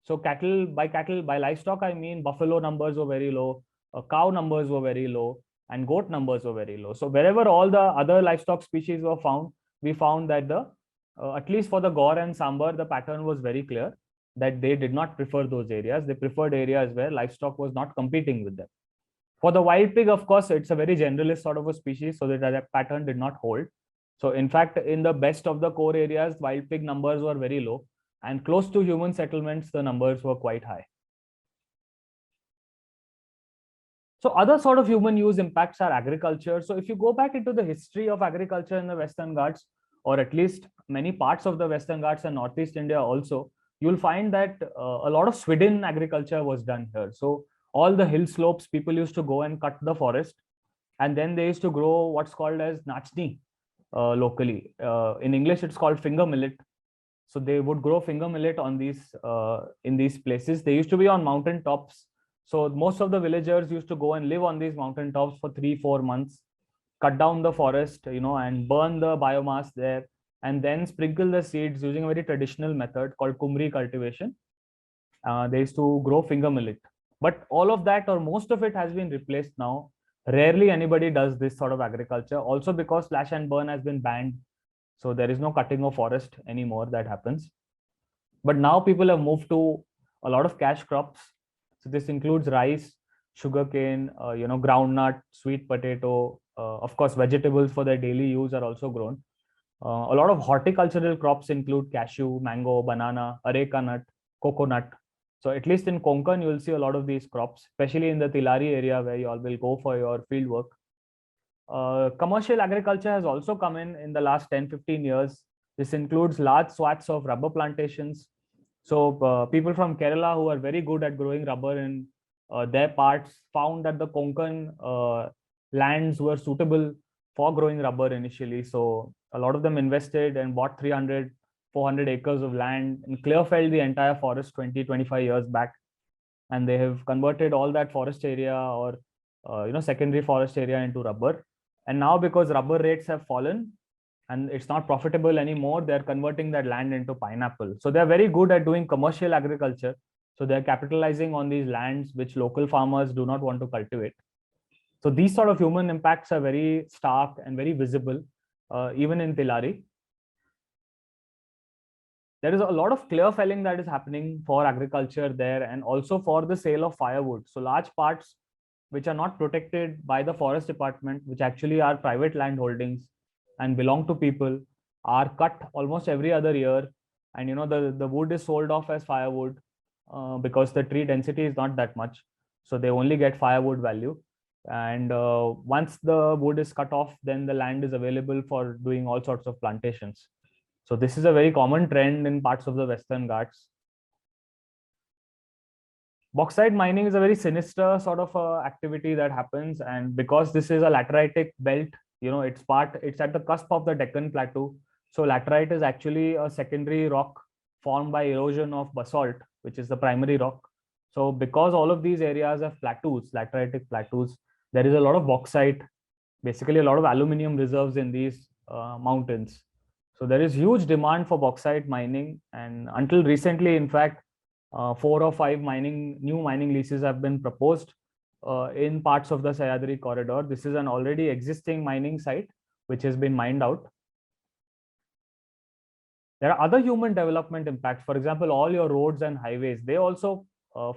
[SPEAKER 6] So by livestock, I mean buffalo numbers were very low, cow numbers were very low, and goat numbers were very low. So wherever all the other livestock species were found, we found that at least for the gaur and sambar, the pattern was very clear that they did not prefer those areas. They preferred areas where livestock was not competing with them. For the wild pig, of course, it's a very generalist sort of a species, so that pattern did not hold. So in fact, in the best of the core areas, wild pig numbers were very low, and close to human settlements, the numbers were quite high. So other sort of human use impacts are agriculture. So if you go back into the history of agriculture in the Western Ghats, or at least many parts of the Western Ghats and Northeast India also, you'll find that a lot of swidden agriculture was done here. So all the hill slopes, people used to go and cut the forest, and then they used to grow what's called as nachni locally. In English, it's called finger millet. So they would grow finger millet on these in these places. They used to be on mountain tops. So most of the villagers used to go and live on these mountain tops for 3-4 months, cut down the forest, and burn the biomass there, and then sprinkle the seeds using a very traditional method called kumri cultivation. They used to grow finger millet. But all of that, or most of it, has been replaced now. Rarely anybody does this sort of agriculture, also because slash and burn has been banned. So there is no cutting of forest anymore that happens. But now people have moved to a lot of cash crops. So this includes rice, sugarcane, groundnut, sweet potato. Of course, vegetables for their daily use are also grown. A lot of horticultural crops include cashew, mango, banana, areca nut, coconut. So at least in Konkan, you will see a lot of these crops, especially in the Tillari area where you all will go for your field work. Commercial agriculture has also come in the last 10-15 years. This includes large swaths of rubber plantations. So people from Kerala who are very good at growing rubber in their parts found that the Konkan lands were suitable for growing rubber initially. So a lot of them invested and bought 300, 400 acres of land and clear-felled the entire forest 20-25 years back. And they have converted all that forest area or secondary forest area into rubber. And now because rubber rates have fallen and it's not profitable anymore, they're converting that land into pineapple. So they're very good at doing commercial agriculture. So they're capitalizing on these lands which local farmers do not want to cultivate. So these sort of human impacts are very stark and very visible, even in Tillari. There is a lot of clear felling that is happening for agriculture there and also for the sale of firewood. So large parts which are not protected by the forest department, which actually are private land holdings and belong to people, are cut almost every other year. And the wood is sold off as firewood because the tree density is not that much. So they only get firewood value. And once the wood is cut off, then the land is available for doing all sorts of plantations. So this is a very common trend in parts of the Western Ghats. Bauxite mining is a very sinister sort of activity that happens. And because this is a lateritic belt, it's at the cusp of the Deccan Plateau. So laterite is actually a secondary rock formed by erosion of basalt, which is the primary rock. So because all of these areas have plateaus, lateritic plateaus, there is a lot of bauxite, basically a lot of aluminum reserves in these mountains. So there is huge demand for bauxite mining. And until recently, in fact, 4 or 5 new mining leases have been proposed in parts of the Sahyadri corridor. This is an already existing mining site which has been mined out. There are other human development impacts. For example, all your roads and highways, they also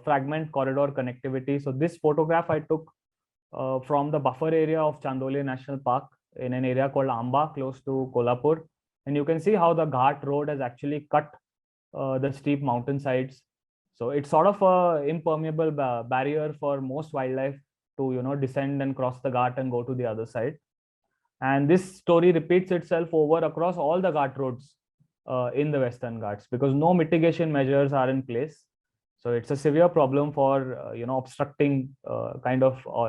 [SPEAKER 6] fragment corridor connectivity. So this photograph I took from the buffer area of Chandoli National Park in an area called Amba, close to Kolhapur. And you can see how the Ghat road has actually cut the steep mountain sides. So it's sort of a impermeable barrier for most wildlife to descend and cross the Ghat and go to the other side. And this story repeats itself over across all the Ghat roads in the Western Ghats because no mitigation measures are in place. So it's a severe problem for obstructing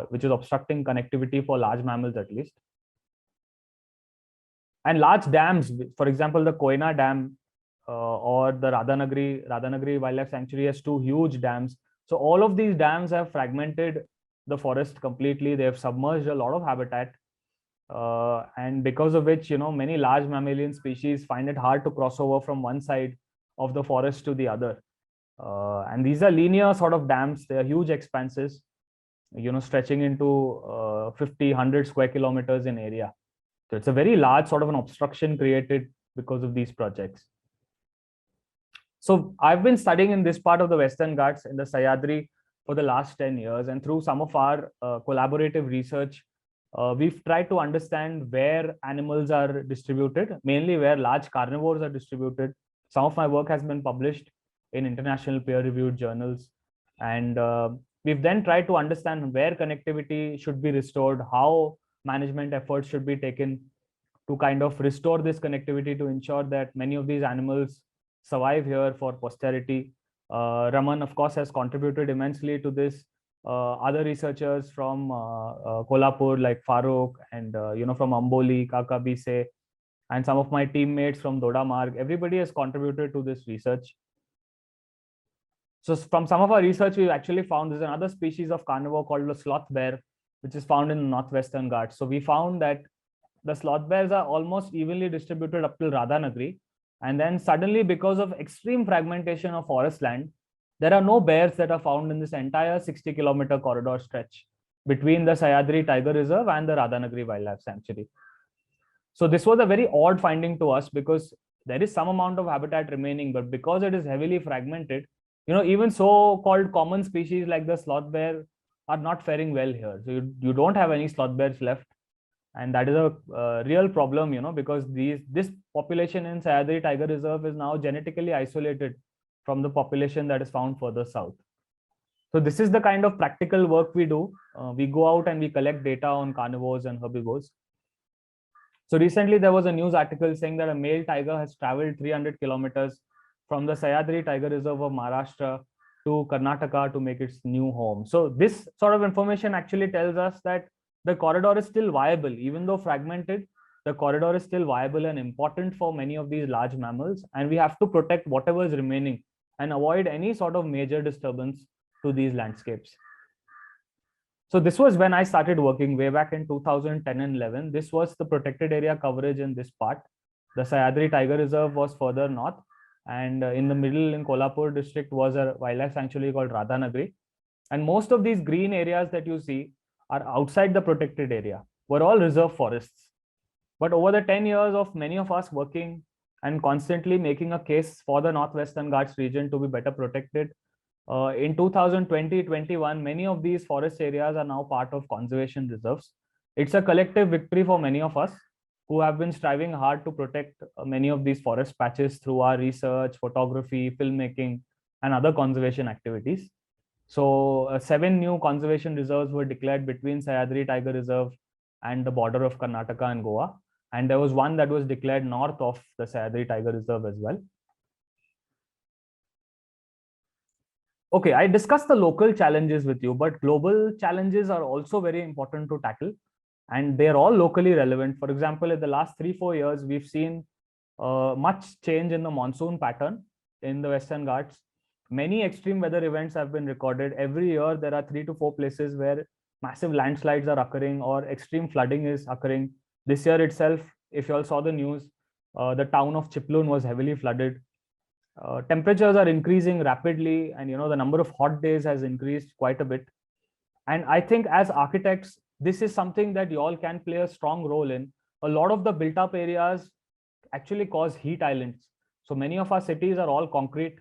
[SPEAKER 6] which is obstructing connectivity for large mammals at least. And large dams, for example, the Koyna Dam or the Radhanagri Wildlife Sanctuary has 2 huge dams. So all of these dams have fragmented the forest completely. They have submerged a lot of habitat. And because of which, many large mammalian species find it hard to cross over from one side of the forest to the other. And these are linear sort of dams. They are huge expanses, stretching into 50, 100 square kilometers in area. So it's a very large sort of an obstruction created because of these projects. So I've been studying in this part of the Western Ghats in the Sahyadri for the last 10 years. And through some of our collaborative research, we've tried to understand where animals are distributed, mainly where large carnivores are distributed. Some of my work has been published in international peer-reviewed journals. And we've then tried to understand where connectivity should be restored, how management efforts should be taken to kind of restore this connectivity to ensure that many of these animals survive here for posterity. Raman, of course, has contributed immensely to this. Other researchers from Kolhapur like Farooq and from Amboli, Kakabise, and some of my teammates from Dodamarg, everybody has contributed to this research. So from some of our research, we actually found there's another species of carnivore called the sloth bear, which is found in the northwestern Ghats. So we found that the sloth bears are almost evenly distributed up till Radhanagri. And then suddenly, because of extreme fragmentation of forest land, there are no bears that are found in this entire 60-kilometer corridor stretch between the Sahyadri Tiger Reserve and the Radhanagri Wildlife Sanctuary. So this was a very odd finding to us because there is some amount of habitat remaining, but because it is heavily fragmented, even so-called common species like the sloth bear are not faring well here. So you don't have any sloth bears left. And that is a real problem, because this population in Sahyadri Tiger Reserve is now genetically isolated from the population that is found further south. So this is the kind of practical work we do. We go out and we collect data on carnivores and herbivores. So recently there was a news article saying that a male tiger has traveled 300 kilometers from the Sahyadri Tiger Reserve of Maharashtra to Karnataka to make its new home. So this sort of information actually tells us that the corridor is still viable, even though fragmented. The corridor is still viable and important for many of these large mammals, and we have to protect whatever is remaining and avoid any sort of major disturbance to these landscapes. So this was when I started working way back in 2010 and 11. This was the protected area coverage in this part. The Sahyadri Tiger Reserve was further north, and in the middle in Kolhapur district was a wildlife sanctuary called Radhanagri. And most of these green areas that you see are outside the protected area, were all reserve forests. But over the 10 years of many of us working and constantly making a case for the Northwestern Ghats region to be better protected, in 2020-21, many of these forest areas are now part of conservation reserves. It's a collective victory for many of us who have been striving hard to protect many of these forest patches through our research, photography, filmmaking, and other conservation activities. So 7 new conservation reserves were declared between Sahyadri Tiger Reserve and the border of Karnataka and Goa. And there was one that was declared north of the Sahyadri Tiger Reserve as well. Okay, I discussed the local challenges with you, but global challenges are also very important to tackle, and they're all locally relevant. For example, in the last 3-4 years, we've seen much change in the monsoon pattern in the Western Ghats. Many extreme weather events have been recorded. Every year, there are 3 to 4 places where massive landslides are occurring or extreme flooding is occurring. This year itself, if you all saw the news, the town of Chiplun was heavily flooded. Temperatures are increasing rapidly, and the number of hot days has increased quite a bit. And I think as architects, this is something that you all can play a strong role in. A lot of the built up areas actually cause heat islands. So many of our cities are all concrete,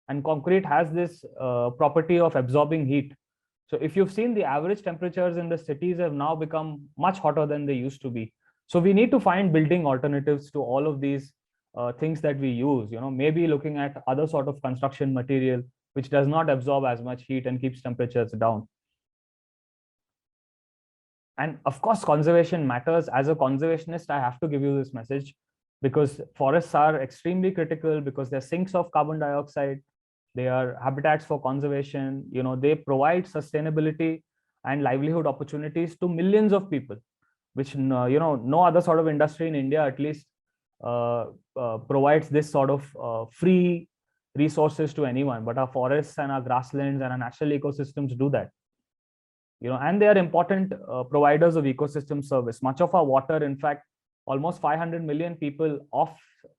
[SPEAKER 6] and concrete has this property of absorbing heat. So if you've seen, the average temperatures in the cities have now become much hotter than they used to be. So we need to find building alternatives to all of these things that we use, maybe looking at other sort of construction material which does not absorb as much heat and keeps temperatures down. And of course, conservation matters. As a conservationist, I have to give you this message, because forests are extremely critical, because they're sinks of carbon dioxide. They are habitats for conservation. They provide sustainability and livelihood opportunities to millions of people, which no other sort of industry in India, at least, provides this sort of free resources to anyone. But our forests and our grasslands and our natural ecosystems do that. And they are important providers of ecosystem service. Much of our water, in fact, almost 500 million people of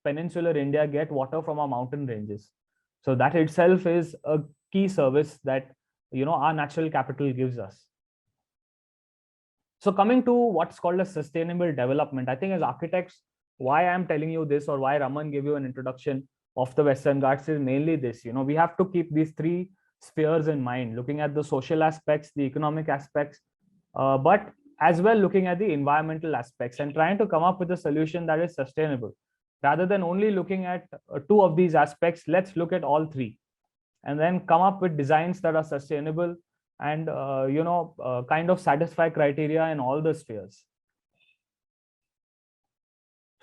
[SPEAKER 6] peninsular India get water from our mountain ranges. So that itself is a key service that our natural capital gives us. So coming to what's called a sustainable development, I think as architects, why I'm telling you this, or why Raman gave you an introduction of the Western Ghats, is mainly this. We have to keep these 3 spheres in mind, looking at the social aspects, the economic aspects, but as well looking at the environmental aspects, and trying to come up with a solution that is sustainable. Rather than only looking at 2 of these aspects, let's look at all 3 and then come up with designs that are sustainable and kind of satisfy criteria in all the spheres.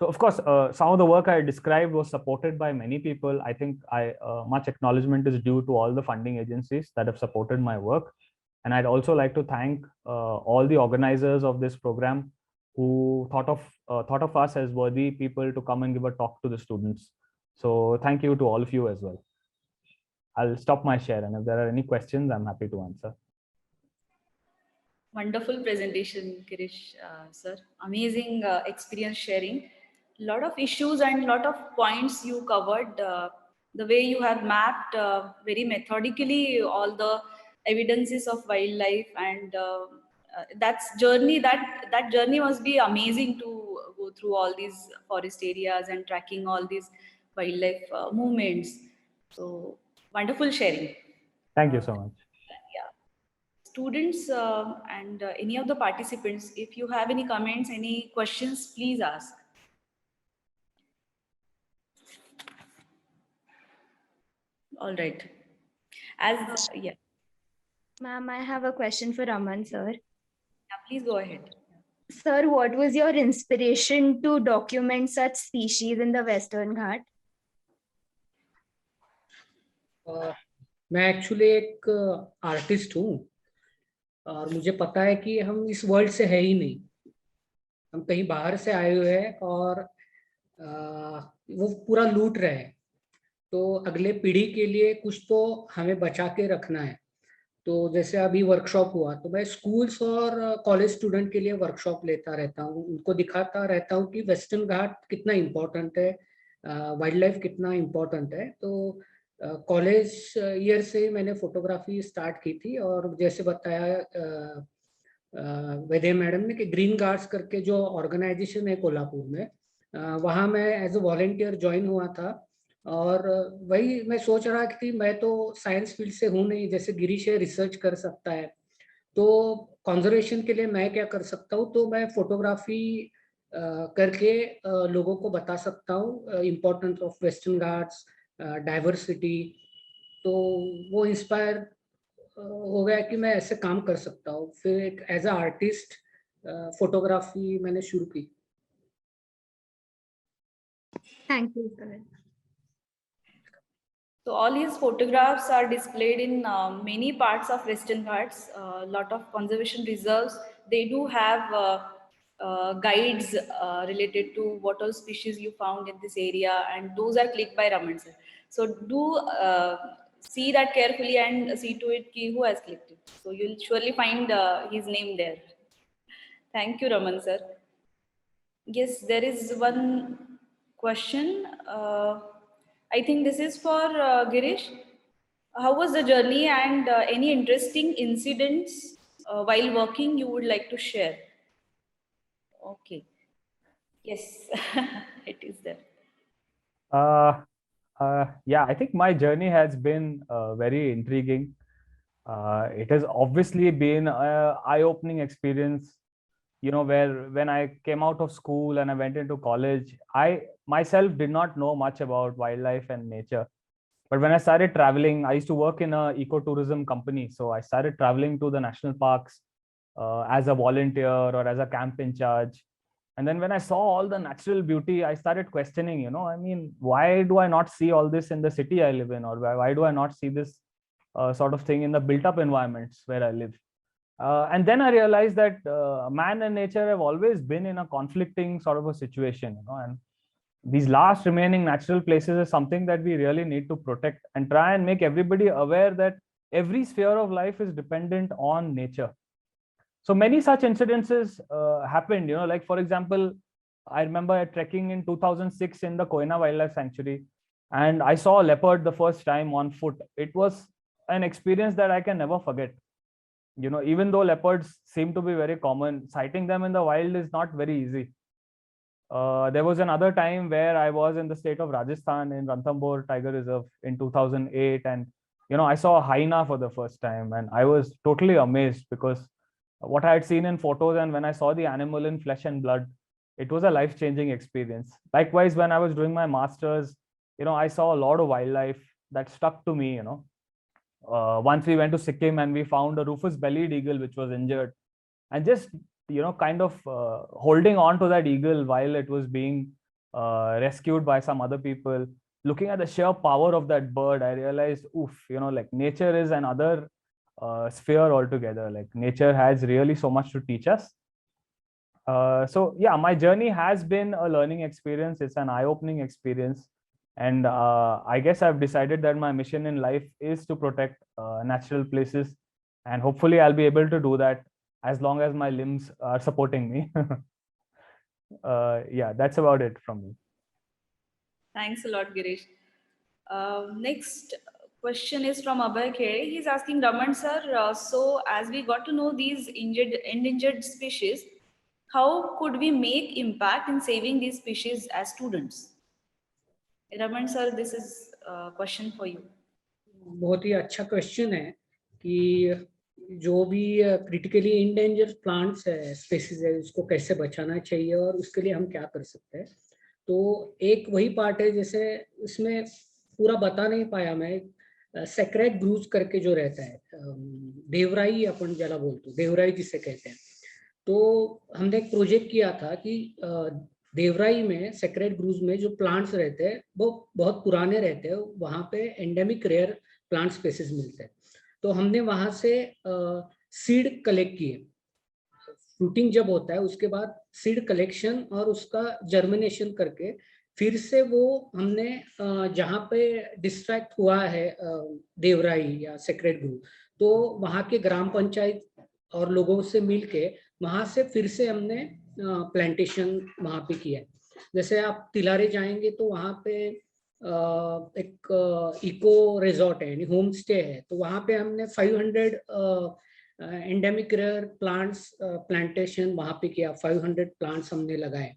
[SPEAKER 6] So of course, some of the work I described was supported by many people. I think much acknowledgement is due to all the funding agencies that have supported my work. And I'd also like to thank all the organizers of this program who thought of us as worthy people to come and give a talk to the students. So thank you to all of you as well. I'll stop my share, and if there are any questions, I'm happy to answer.
[SPEAKER 1] Wonderful presentation, Kirish, sir. Amazing experience sharing. Lot of issues and lot of points you covered. The way you have mapped very methodically all the evidences of wildlife, and that's journey. That journey must be amazing to go through all these forest areas and tracking all these wildlife movements. So wonderful sharing.
[SPEAKER 6] Thank you so much.
[SPEAKER 1] Yeah. Students and any of the participants, if you have any comments, any questions, please ask. All right. Yeah,
[SPEAKER 8] Ma'am, I have a question for Raman, sir.
[SPEAKER 1] please go ahead.
[SPEAKER 8] Sir, what was your inspiration to document such species in the Western Ghat?
[SPEAKER 5] मैं actually एक artist हूँ और मुझे पता है कि हम इस वर्ल्ड से है ही नहीं, हम कहीं बाहर से आए हुए हैं और वो पूरा लूट रहे हैं। तो अगले पीढ़ी के लिए कुछ तो हमें बचा के रखना है। तो जैसे अभी वर्कशॉप हुआ तो मैं स्कूल्स और कॉलेज स्टूडेंट के लिए वर्कशॉप लेता रहता हूँ, उनको दिखाता रहता हूँ कि वेस्टर्न घाट कितना इम्पोर्टेंट है, वाइल्ड लाइफ कितना इम्पोर्टेंट है। तो कॉलेज ईयर से ही मैंने फोटोग्राफी स्टार्ट की थी और जैसे बताया वैद्य मैडम ने कि ग्रीन गार्ड्स करके जो ऑर्गेनाइजेशन है कोल्हापुर में, वहाँ मैं एज अ वॉलेंटियर ज्वाइन हुआ था। और वही मैं सोच रहा कि मैं तो साइंस फील्ड से हूँ नहीं, जैसे गिरीश है रिसर्च कर सकता है, तो कंजर्वेशन के लिए मैं क्या कर सकता हूँ। तो मैं फोटोग्राफी करके लोगों को बता सकता हूँ importance of western Ghats, diversity. तो वो इंस्पायर हो गया कि मैं ऐसे काम कर सकता हूँ। फिर एक एज अ आर्टिस्ट फोटोग्राफी मैंने शुरू की।
[SPEAKER 8] Thank you, sir.
[SPEAKER 1] So all his photographs are displayed in many parts of Western Ghats. A lot of conservation reserves, they do have guides related to what all species you found in this area, and those are clicked by Raman sir. So do see that carefully and see to it ki who has clicked it. So you'll surely find his name there. Thank you, Raman sir. Yes, there is one question. I think this is for Girish. How was the journey and any interesting incidents while working you would like to share? Okay. Yes, it is there.
[SPEAKER 6] Yeah, I think my journey has been very intriguing. It has obviously been an eye-opening experience, you know, where when I came out of school and I went into college, I myself did not know much about wildlife and nature. But when I started traveling, I used to work in an ecotourism company. So I started traveling to the national parks as a volunteer or as a camp in charge. And then when I saw all the natural beauty, I started questioning, you know, I mean, why do I not see all this in the city I live in? Or why do I not see this sort of thing in the built up environments where I live? And then I realized that man and nature have always been in a conflicting sort of a situation, you know, and these last remaining natural places is something that we really need to protect and try and make everybody aware that every sphere of life is dependent on nature. So many such incidences happened, you know, like for example, I remember trekking in 2006 in the Koina Wildlife Sanctuary, and I saw a leopard the first time on foot. It was an experience that I can never forget. You know, even though leopards seem to be very common, sighting them in the wild is not very easy. There was another time where I was in the state of Rajasthan in Ranthambore Tiger Reserve in 2008, and you know, I saw a hyena for the first time, and I was totally amazed because what I had seen in photos and when I saw the animal in flesh and blood, it was a life-changing experience. Likewise, when I was doing my master's, you know, I saw a lot of wildlife that stuck to me, you know. Once we went to Sikkim and we found a rufous-bellied eagle which was injured, and just, you know, kind of holding on to that eagle while it was being rescued by some other people, looking at the sheer power of that bird, I realized, oof, you know, like nature is another sphere altogether. Like nature has really so much to teach us. So yeah, my journey has been a learning experience. It's an eye-opening experience. And I guess I've decided that my mission in life is to protect natural places. And hopefully I'll be able to do that as long as my limbs are supporting me. Yeah, that's about it from me.
[SPEAKER 1] Thanks a lot, Girish. Next question is from Abhay Khare. He's asking Raman sir, so as we got to know these endangered species, how could we make impact in saving these species as students? Raman sir, this is a question for you.
[SPEAKER 5] बहुत ही अच्छा question है कि जो भी critically endangered plants है, species है, उसको कैसे बचाना चाहिए और उसके लिए हम क्या कर सकते हैं. तो एक वही पार्ट है, जैसे इसमें पूरा बता नहीं पाया मैं, सेक्रेट ग्रूव्स करके जो रहता है, देवराई अपन ज्यादा बोलते, देवराई जिसे कहते हैं. तो हमने एक प्रोजेक्ट किया था कि देवराई में, सेक्रेट ग्रूव्स में जो प्लांट्स रहते हैं वो बहुत पुराने रहते हैं, वहाँ पे एंडेमिक रेयर प्लांट स्पेसीज मिलते हैं. तो हमने वहाँ से सीड कलेक्ट किए. फ्रूटिंग जब होता है उसके बाद सीड कलेक्शन और उसका जर्मिनेशन करके फिर से वो हमने जहाँ पे डिस्ट्रैक्ट हुआ है देवराई या सेक्रेट ग्रूव, तो वहाँ के ग्राम पंचायत और लोगों से मिलके वहाँ से फिर से हमने प्लांटेशन वहाँ पे किया. जैसे आप तिलारी जाएंगे तो वहाँ पे एक इको रिजॉर्ट है, यानी होम स्टे है, तो वहाँ पे हमने 500 एंडेमिक रेयर प्लांट्स प्लांटेशन वहाँ पे किया. 500 प्लांट्स हमने लगाए.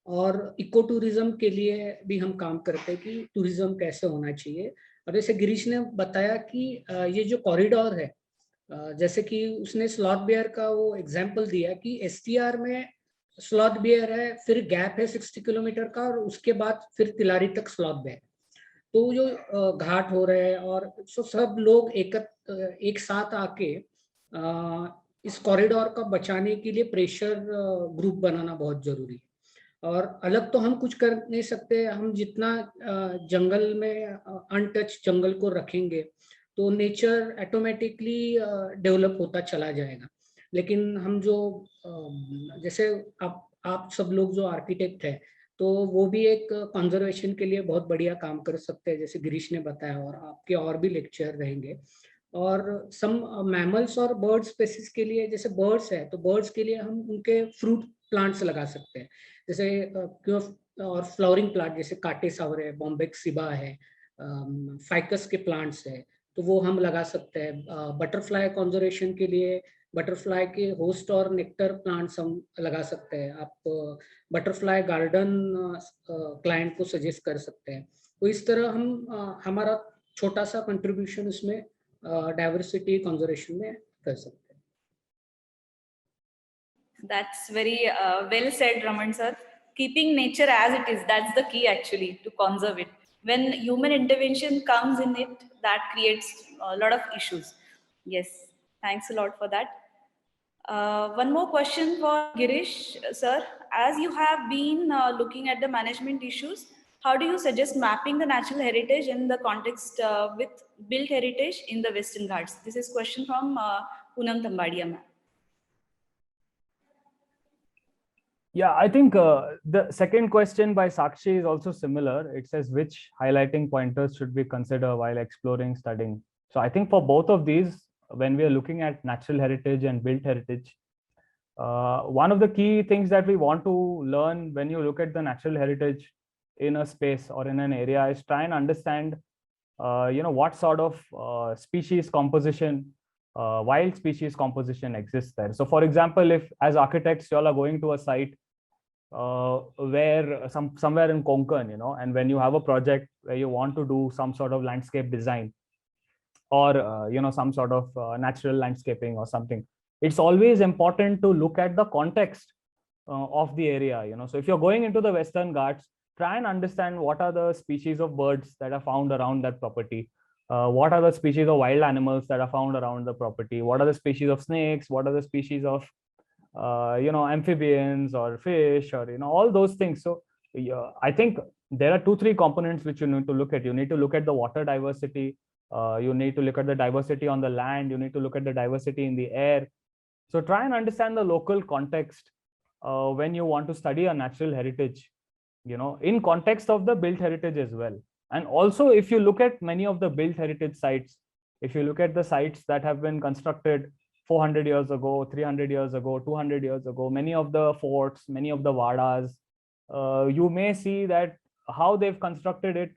[SPEAKER 5] और इको टूरिज्म के लिए भी हम काम करते हैं कि टूरिज्म कैसे होना चाहिए. और जैसे गिरीश ने बताया कि ये जो कॉरिडोर है, जैसे कि उसने स्लॉथ बेयर का वो एग्जाम्पल दिया कि एसटीआर में स्लॉथ बेयर है, फिर गैप है 60 किलोमीटर का, और उसके बाद फिर तिलारी तक स्लॉथ बेयर. तो जो घाट हो रहे हैं और सब लोग एक साथ आके इस कॉरिडोर का बचाने के लिए प्रेशर ग्रुप बनाना बहुत जरूरी है. और अलग तो हम कुछ कर नहीं सकते, हम जितना जंगल में अनटच जंगल को रखेंगे तो नेचर ऑटोमेटिकली डेवलप होता चला जाएगा. लेकिन हम जो जैसे आप सब लोग जो आर्किटेक्ट है, तो वो भी एक कंजर्वेशन के लिए बहुत बढ़िया काम कर सकते हैं, जैसे गिरीश ने बताया, और आपके और भी लेक्चर रहेंगे. और सम मैमल्स और बर्ड स्पेसीज के लिए, जैसे बर्ड्स है तो बर्ड्स के लिए हम उनके फ्रूट प्लांट्स लगा सकते हैं, जैसे और फ्लावरिंग प्लांट जैसे काटे सावर है, बॉम्बेक सिबा है, फाइकस के प्लांट्स है, तो वो हम लगा सकते हैं. बटरफ्लाई कंजर्वेशन के लिए बटरफ्लाई के होस्ट और नेक्टर प्लांट्स हम लगा सकते हैं. आप बटरफ्लाई गार्डन क्लाइंट को सजेस्ट कर सकते हैं. तो इस तरह हम हमारा छोटा सा कंट्रीब्यूशन उसमें डाइवर्सिटी कंजर्वेशन में कर सकते हैं.
[SPEAKER 1] That's very well said, Raman sir. Keeping nature as it is, that's the key actually to conserve it. When human intervention comes in it, that creates a lot of issues. Yes, thanks a lot for that. One more question for Girish sir. As you have been looking at the management issues, how do you suggest mapping the natural heritage in the context with built heritage in the Western Ghats? This is question from Poonam Tambadia ma'am.
[SPEAKER 6] Yeah, I think the second question by Sakshi is also similar. It says which highlighting pointers should we consider while exploring, studying. So I think for both of these, when we are looking at natural heritage and built heritage, one of the key things that we want to learn when you look at the natural heritage in a space or in an area is try and understand, what sort of species composition, wild species composition exists there. So for example, if as architects you all are going to a site where somewhere in Konkan, and when you have a project where you want to do some sort of landscape design or some sort of natural landscaping or something, it's always important to look at the context of the area. So if you're going into the Western Ghats, try and understand what are the species of birds that are found around that property. What are the species of wild animals that are found around the property? What are the species of snakes? What are the species of amphibians or fish, or all those things. So I think there are 2-3 components which you need to look at. You need to look at the water diversity. You need to look at the diversity on the land. You need to look at the diversity in the air. So try and understand the local context when you want to study a natural heritage, you know, in context of the built heritage as well. And also, if you look at many of the built heritage sites, if you look at the sites that have been constructed 400 years ago, 300 years ago, 200 years ago, many of the forts, many of the vadas, you may see that how they've constructed it,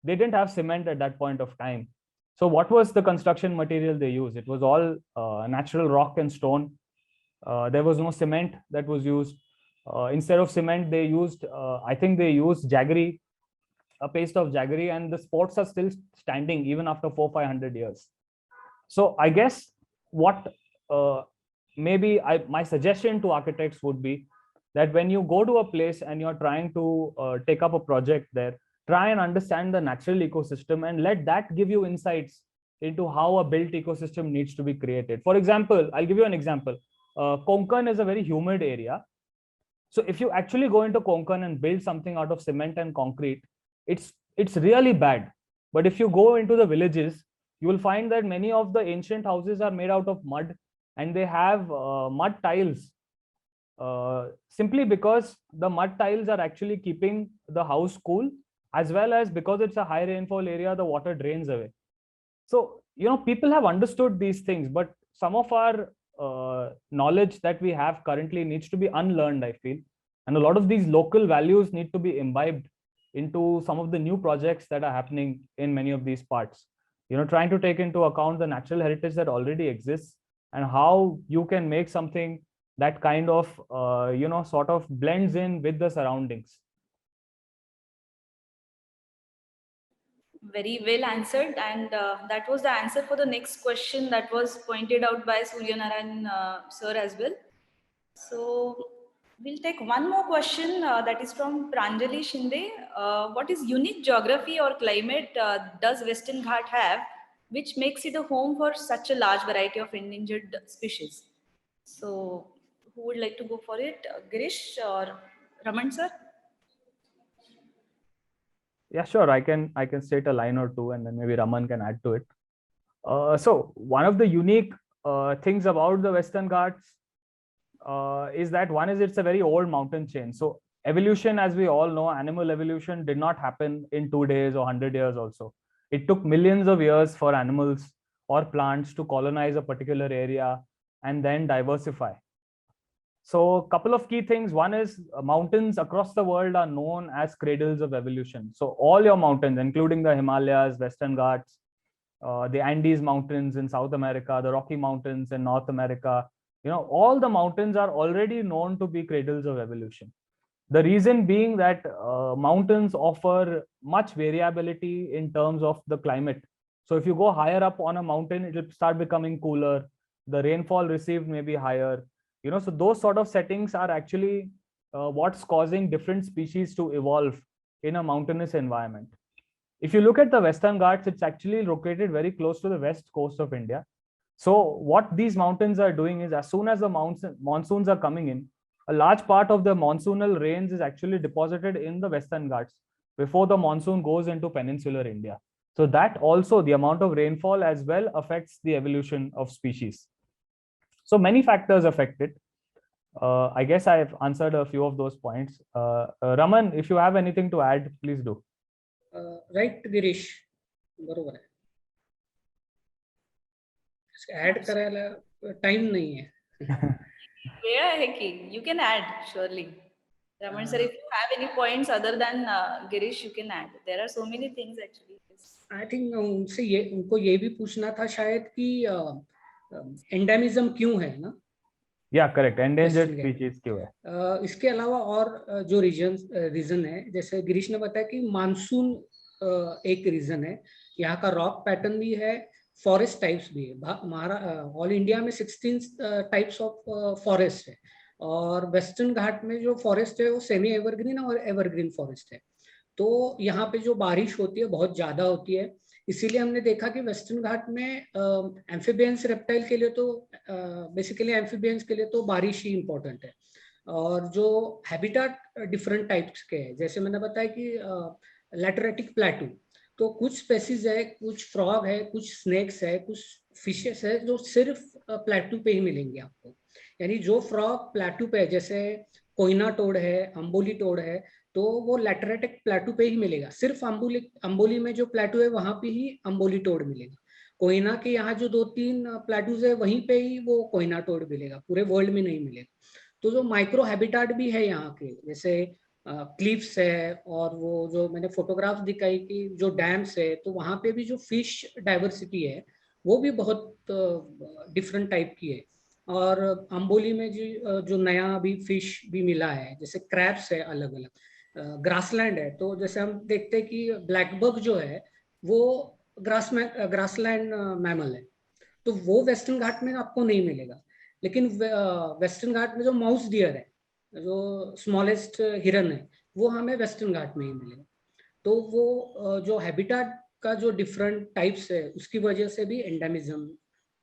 [SPEAKER 6] they didn't have cement at that point of time. So what was the construction material they used? It was all natural rock and stone. There was no cement that was used. Instead of cement, they used, I think they used jaggery, a paste of jaggery, and the forts are still standing even after 400-500 years. So I guess what maybe my suggestion to architects would be that when you go to a place and you're trying to take up a project there, try and understand the natural ecosystem and let that give you insights into how a built ecosystem needs to be created. For example, I'll give you an example. Konkan is a very humid area. So if you actually go into Konkan and build something out of cement and concrete, it's really bad. But if you go into the villages, you will find that many of the ancient houses are made out of mud, and they have mud tiles, simply because the mud tiles are actually keeping the house cool, as well as because it's a high rainfall area, the water drains away. So, you know, people have understood these things, but some of our knowledge that we have currently needs to be unlearned, I feel. And a lot of these local values need to be imbibed into some of the new projects that are happening in many of these parts. You know, trying to take into account the natural heritage that already exists and how you can make something that kind of, you know, sort of blends in with the surroundings.
[SPEAKER 1] Very well answered, and that was the answer for the next question that was pointed out by Suryanarayan sir as well. So we'll take one more question that is from Pranjali Shinde. What is unique geography or climate does Western Ghat have, which makes it a home for such a large variety of endangered species? So who would like to go for it? Girish or Raman sir?
[SPEAKER 6] Yeah, sure. I can state a line or two, and then maybe Raman can add to it. So one of the unique things about the Western Ghats is that one is it's a very old mountain chain. So evolution, as we all know, animal evolution did not happen in 2 days or 100 years also. It took millions of years for animals or plants to colonize a particular area and then diversify. So a couple of key things. One is mountains across the world are known as cradles of evolution. So all your mountains, including the Himalayas, Western Ghats, the Andes Mountains in South America, the Rocky Mountains in North America, you know, all the mountains are already known to be cradles of evolution. The reason being that mountains offer much variability in terms of the climate. So if you go higher up on a mountain, it will start becoming cooler. The rainfall received may be higher. You know, so those sort of settings are actually what's causing different species to evolve in a mountainous environment. If you look at the Western Ghats, it's actually located very close to the west coast of India. So what these mountains are doing is, as soon as the monsoons are coming in, a large part of the monsoonal rains is actually deposited in the Western Ghats before the monsoon goes into peninsular India. So that also, the amount of rainfall as well affects the evolution of species. So many factors affect it. I guess I've answered a few of those points. Raman, if you have anything to add, please do.
[SPEAKER 5] Right, Girish. बरोबर है. Add करायला time नहीं है.
[SPEAKER 1] Where Heki? You can add, surely. Raman sir, if you have any points other than Girish, you can add. There are so many things actually.
[SPEAKER 5] I think उनको ये भी पूछना था शायद कि एंडेमिज्म क्यों है ना?
[SPEAKER 6] या करेक्ट, एंडेंजर्ड स्पीशीज क्यों है?
[SPEAKER 5] इसके अलावा और जो रीजन है, जैसे गिरीश ने बताया कि मानसून एक रीजन है, यहाँ का रॉक पैटर्न भी है, फॉरेस्ट टाइप्स भी है. हमारा ऑल इंडिया में 16 टाइप्स ऑफ फॉरेस्ट है, और वेस्टर्न घाट में जो फॉरेस्ट है वो सेमी एवरग्रीन और एवरग्रीन फॉरेस्ट है. तो यहाँ पे जो बारिश होती है बहुत ज्यादा होती है, इसीलिए हमने देखा कि वेस्टर्न घाट में एम्फीबियंस रेप्टाइल के लिए तो बेसिकली एम्फीबियंस के लिए तो बारिश ही इम्पोर्टेंट है. और जो हैबिटेट डिफरेंट टाइप्स के हैं, जैसे मैंने बताया कि लैटरेटिक प्लेटू, तो कुछ स्पेसीज है, कुछ फ्रॉग है, कुछ स्नेक्स है, कुछ फिशेस है जो सिर्फ प्लेटू पे ही मिलेंगे आपको. यानी जो फ्रॉग प्लेटू पे है, जैसे कोयना टोड है, अम्बोली टोड है, तो वो लैटेराइटिक प्लेटू पे ही मिलेगा। सिर्फ अम्बोली में जो प्लेटू है वहां पे ही अम्बोली टोड मिलेगा। कोयना के यहाँ जो 2-3 प्लेटूज है वहीं पे ही वो कोयना टोड मिलेगा, पूरे वर्ल्ड में नहीं मिलेगा। तो जो माइक्रो हैबिटाट भी है यहाँ के, जैसे क्लिफ्स है, और वो जो मैंने फोटोग्राफ दिखाई कि जो डैम्स है, तो वहाँ पे भी जो फिश डाइवर्सिटी है वो भी बहुत डिफरेंट टाइप की है। और अम्बोली में जो नया अभी फिश भी मिला है, जैसे क्रैब्स है अलग अलग, ग्रासलैंड है, तो जैसे हम देखते हैं कि ब्लैकबक जो है वो ग्रासलैंड मैमल है, तो वो वेस्टर्न घाट में आपको नहीं मिलेगा। लेकिन वेस्टर्न घाट में जो माउस डियर है, जो स्मॉलेस्ट हिरन है, वो हमें वेस्टर्न घाट में ही मिलेगा। तो वो जो हैबिटाट का जो डिफरेंट टाइप्स है उसकी वजह से भी एंडेमिज्म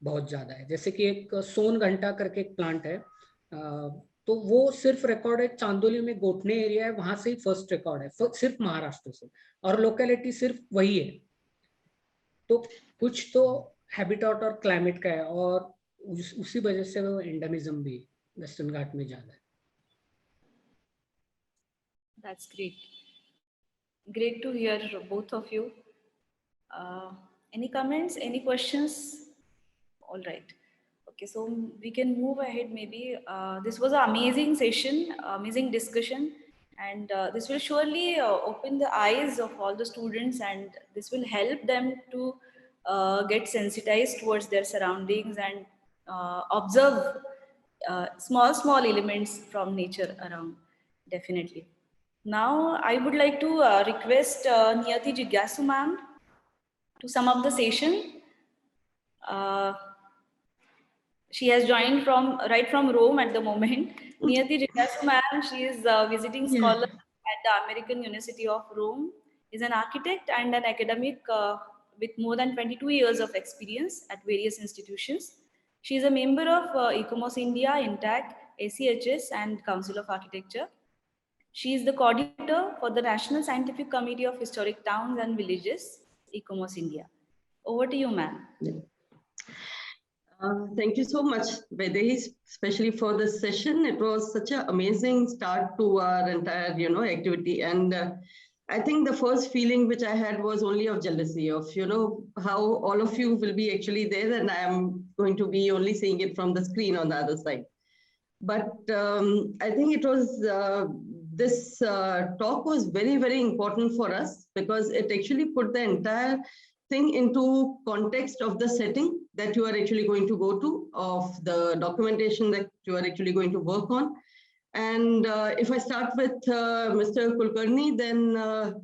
[SPEAKER 5] बहुत ज्यादा है। जैसे कि एक सोन घंटा करके एक प्लांट है, तो वो सिर्फ रिकॉर्ड है चांदोली में, गोटने एरिया है, वहां से ही फर्स्ट रिकॉर्ड है, सिर्फ महाराष्ट्र से, और लोकेलिटी सिर्फ वही है। तो कुछ तो हैबिटाट और क्लाइमेट का है, और उसी वजह से वो एंडेमिज्म भी वेस्टर्न घाट में ज्यादा है।
[SPEAKER 1] That's great. Great to hear both of you. Any comments, any questions? All right. Okay, so we can move ahead maybe. This was an amazing session, amazing discussion, and this will surely open the eyes of all the students, and this will help them to get sensitized towards their surroundings and observe small elements from nature around, definitely. Now, I would like to request Niyati Jigyasu ma'am to sum up the session. She has joined right from Rome at the moment. Niyati Jigyasu ma'am, she is a visiting scholar at the American University of Rome, is an architect and an academic with more than 22 years of experience at various institutions. She is a member of ICOMOS India, INTAC, ACHS, and Council of Architecture. She is the coordinator for the National Scientific Committee of Historic Towns and Villages, ICOMOS India. Over to you, ma'am.
[SPEAKER 3] Thank you so much, Vaidehi, especially for this session. It was such an amazing start to our entire, activity. And I think the first feeling which I had was only of jealousy of, how all of you will be actually there, and I am going to be only seeing it from the screen on the other side. But I think it was, this talk was very, very important for us, because it actually put the entire thing into context of the setting that you are actually going to go to, of the documentation that you are actually going to work on. And if I start with Mr. Kulkarni, then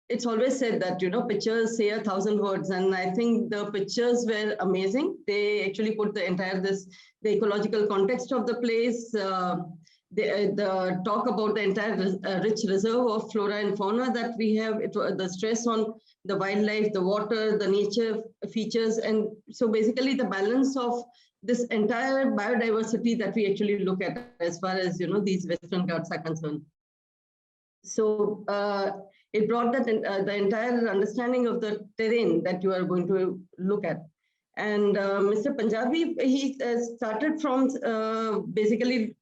[SPEAKER 3] it's always said that, pictures say 1,000 words. And I think the pictures were amazing. They actually put the entire, the ecological context of the place, the talk about the entire rich reserve of flora and fauna that we have, the stress on the wildlife, the water, the nature features. And so basically the balance of this entire biodiversity that we actually look at as far as, these Western Ghats are concerned. So it brought that the entire understanding of the terrain that you are going to look at. And Mr. Punjabi, he started from basically,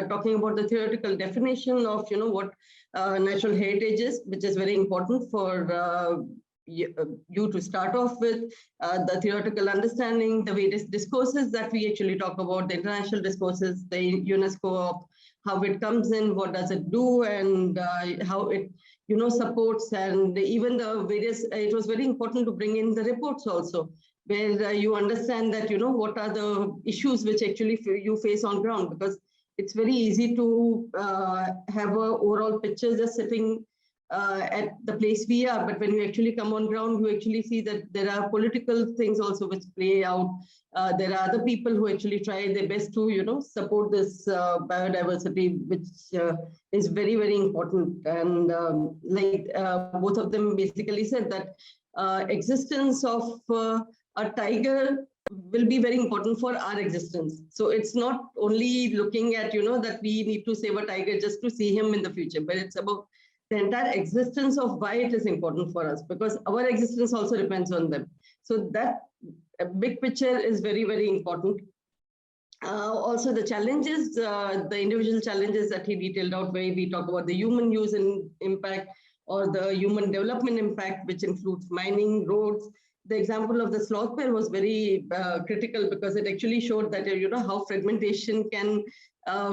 [SPEAKER 3] talking about the theoretical definition of, what natural heritage is, which is very important for you to start off with, the theoretical understanding, the various discourses that we actually talk about, the international discourses, the UNESCO of how it comes in, what does it do, and how it, supports, and even the various, it was very important to bring in the reports also, where you understand that, what are the issues which actually you face on ground, because it's very easy to have a overall picture just sitting at the place we are, but when you actually come on ground, you actually see that there are political things also which play out. There are other people who actually try their best to, support this biodiversity, which is very, very important. And like both of them basically said that existence of a tiger will be very important for our existence. So it's not only looking at, that we need to save a tiger just to see him in the future, but it's about the entire existence of why it is important for us, because our existence also depends on them. So that big picture is very, very important. Also the challenges, the individual challenges that he detailed out, where we talk about the human use and impact, or the human development impact, which includes mining, roads. The example of the sloth bear was very critical, because it actually showed that, how fragmentation can,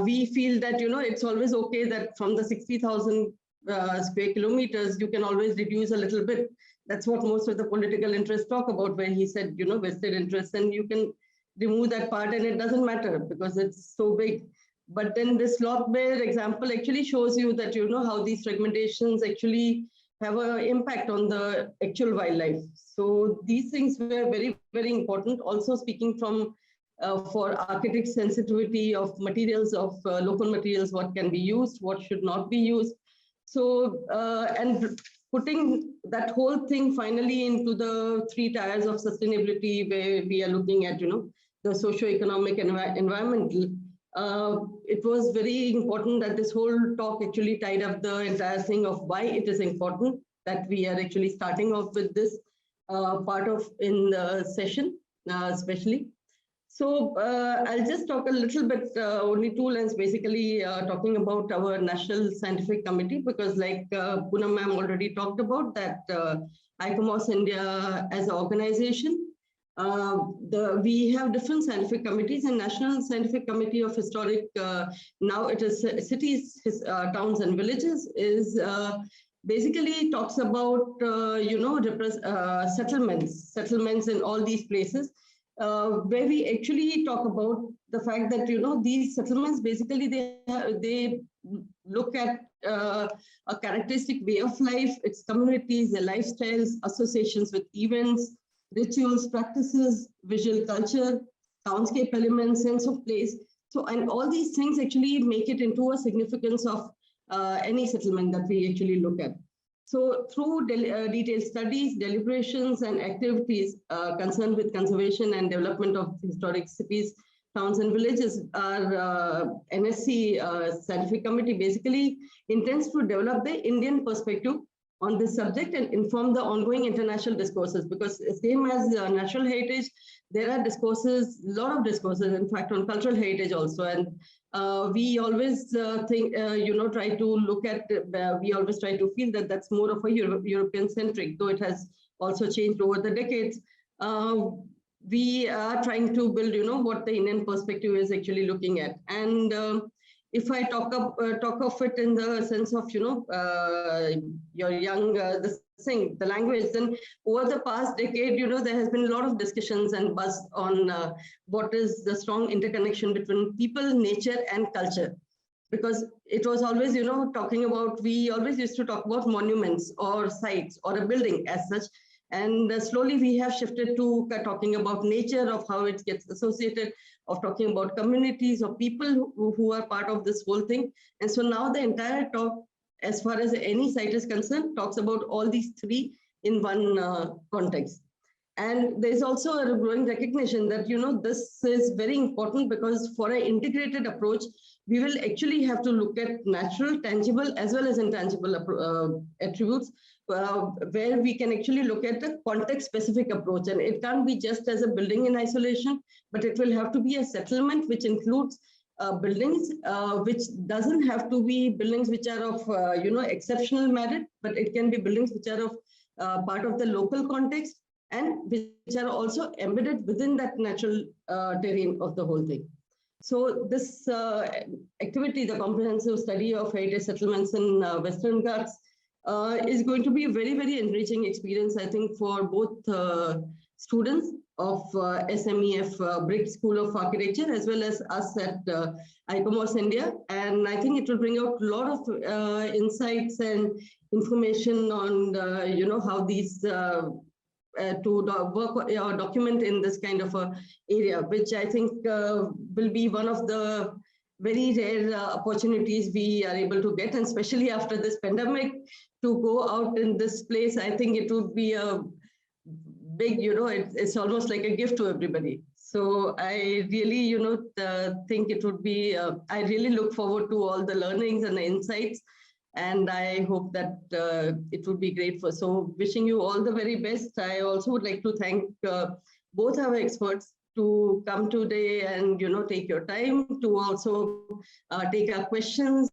[SPEAKER 3] we feel that, it's always okay that from the 60,000 square kilometers, you can always reduce a little bit. That's what most of the political interests talk about, where he said, vested interests, and you can remove that part and it doesn't matter because it's so big. But then this sloth bear example actually shows you that, how these fragmentations actually have an impact on the actual wildlife. So these things were very, very important. Also speaking from for architect sensitivity of materials, of local materials, what can be used, what should not be used. So, and putting that whole thing finally into the 3 tiers of sustainability, where we are looking at, the socio-economic and environmental. It was very important that this whole talk actually tied up the entire thing of why it is important that we are actually starting off with this part of in the session, especially. So I'll just talk a little bit, only 2 lines, basically talking about our National Scientific Committee, because like Poonam ma'am already talked about that ICOMOS India as an organization. We have different scientific committees, and National Scientific Committee of Historic, now it is cities, towns and villages, is basically talks about, settlements in all these places, where we actually talk about the fact that, these settlements, basically they look at a characteristic way of life, its communities, their lifestyles, associations with events, rituals, practices, visual culture, townscape elements, sense of place. So, and all these things actually make it into a significance of any settlement that we actually look at. So through detailed studies, deliberations, and activities concerned with conservation and development of historic cities, towns, and villages, our NSC Scientific Committee basically intends to develop the Indian perspective on this subject and inform the ongoing international discourses, because same as natural heritage, there are discourses, a lot of discourses, in fact, on cultural heritage also. And we always think, try to look at, we always try to feel that that's more of a European centric, though it has also changed over the decades. We are trying to build, what the Indian perspective is actually looking at. And if I talk of it in the sense of, your young, the language, then over the past decade, there has been a lot of discussions and buzz on what is the strong interconnection between people, nature, and culture. Because it was always, talking about, we always used to talk about monuments or sites or a building as such. And slowly we have shifted to talking about nature, of how it gets associated, of talking about communities or people who are part of this whole thing. And so now the entire talk, as far as any site is concerned, talks about all these 3 in one context. And there's also a growing recognition that, this is very important, because for an integrated approach, we will actually have to look at natural, tangible, as well as intangible attributes, where we can actually look at the context-specific approach. And it can't be just as a building in isolation, but it will have to be a settlement which includes buildings, which doesn't have to be buildings which are of, exceptional merit, but it can be buildings which are of part of the local context, and which are also embedded within that natural terrain of the whole thing. So this activity, the comprehensive study of heritage settlements in Western Ghats, is going to be a very, very enriching experience, I think, for both students of SMEF Brick School of Architecture, as well as us at ICOMOS India. And I think it will bring out a lot of insights and information on, how these to work or document in this kind of a area, which I think will be one of the very rare opportunities we are able to get, and especially after this pandemic, to go out in this place. I think it would be a big, it's almost like a gift to everybody. So I really, think it would be, I really look forward to all the learnings and the insights. And I hope that it would be great so wishing you all the very best. I also would like to thank both our experts to come today and, take your time to also take our questions,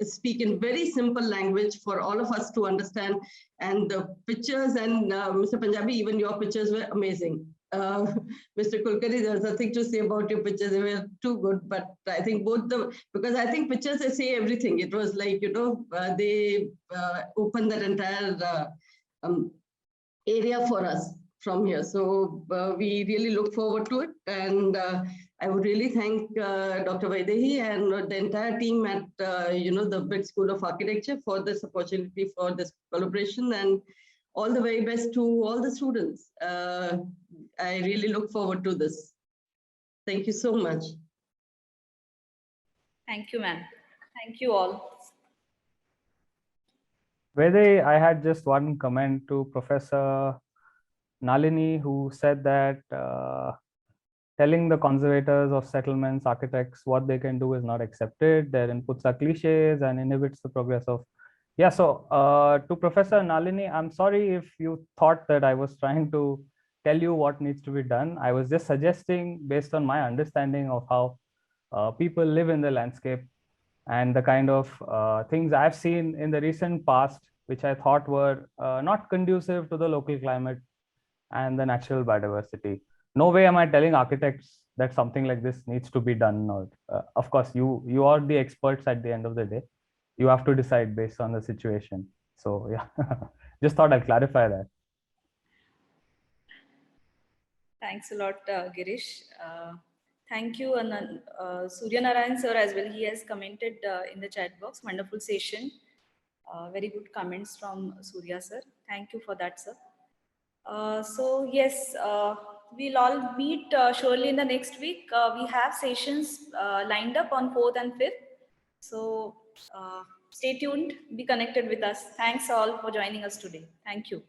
[SPEAKER 3] speak in very simple language for all of us to understand. And the pictures, and Mr. Punjabi, even your pictures were amazing. Mr. Kulkarni, there's nothing to say about your pictures. They were too good, but I think because I think pictures, they say everything. It was like, they opened that entire area for us from here. So we really look forward to it. And I would really thank Dr. Vaidehi and the entire team at, the Brick School of Architecture for this opportunity, for this collaboration, and all the very best to all the students. I really look forward to this. Thank you so much.
[SPEAKER 1] Thank you, ma'am. Thank you all.
[SPEAKER 6] Vaidehi, I had just one comment to Professor Nalini, who said that telling the conservators of settlements, architects, what they can do is not accepted. Their inputs are cliches and inhibits the progress of. Yeah, so to Professor Nalini, I'm sorry if you thought that I was trying to tell you what needs to be done. I was just suggesting, based on my understanding of how people live in the landscape and the kind of things I've seen in the recent past, which I thought were not conducive to the local climate and the natural biodiversity. No way am I telling architects that something like this needs to be done. Or, of course, you are the experts at the end of the day. You have to decide based on the situation. So yeah, just thought I'd clarify that.
[SPEAKER 1] Thanks a lot, Girish. Thank you, and Surya Narayan sir as well. He has commented in the chat box. Wonderful session. Very good comments from Surya sir. Thank you for that, sir. So yes, we'll all meet surely in the next week. We have sessions lined up on 4th and 5th. So stay tuned, be connected with us. Thanks all for joining us today. Thank you.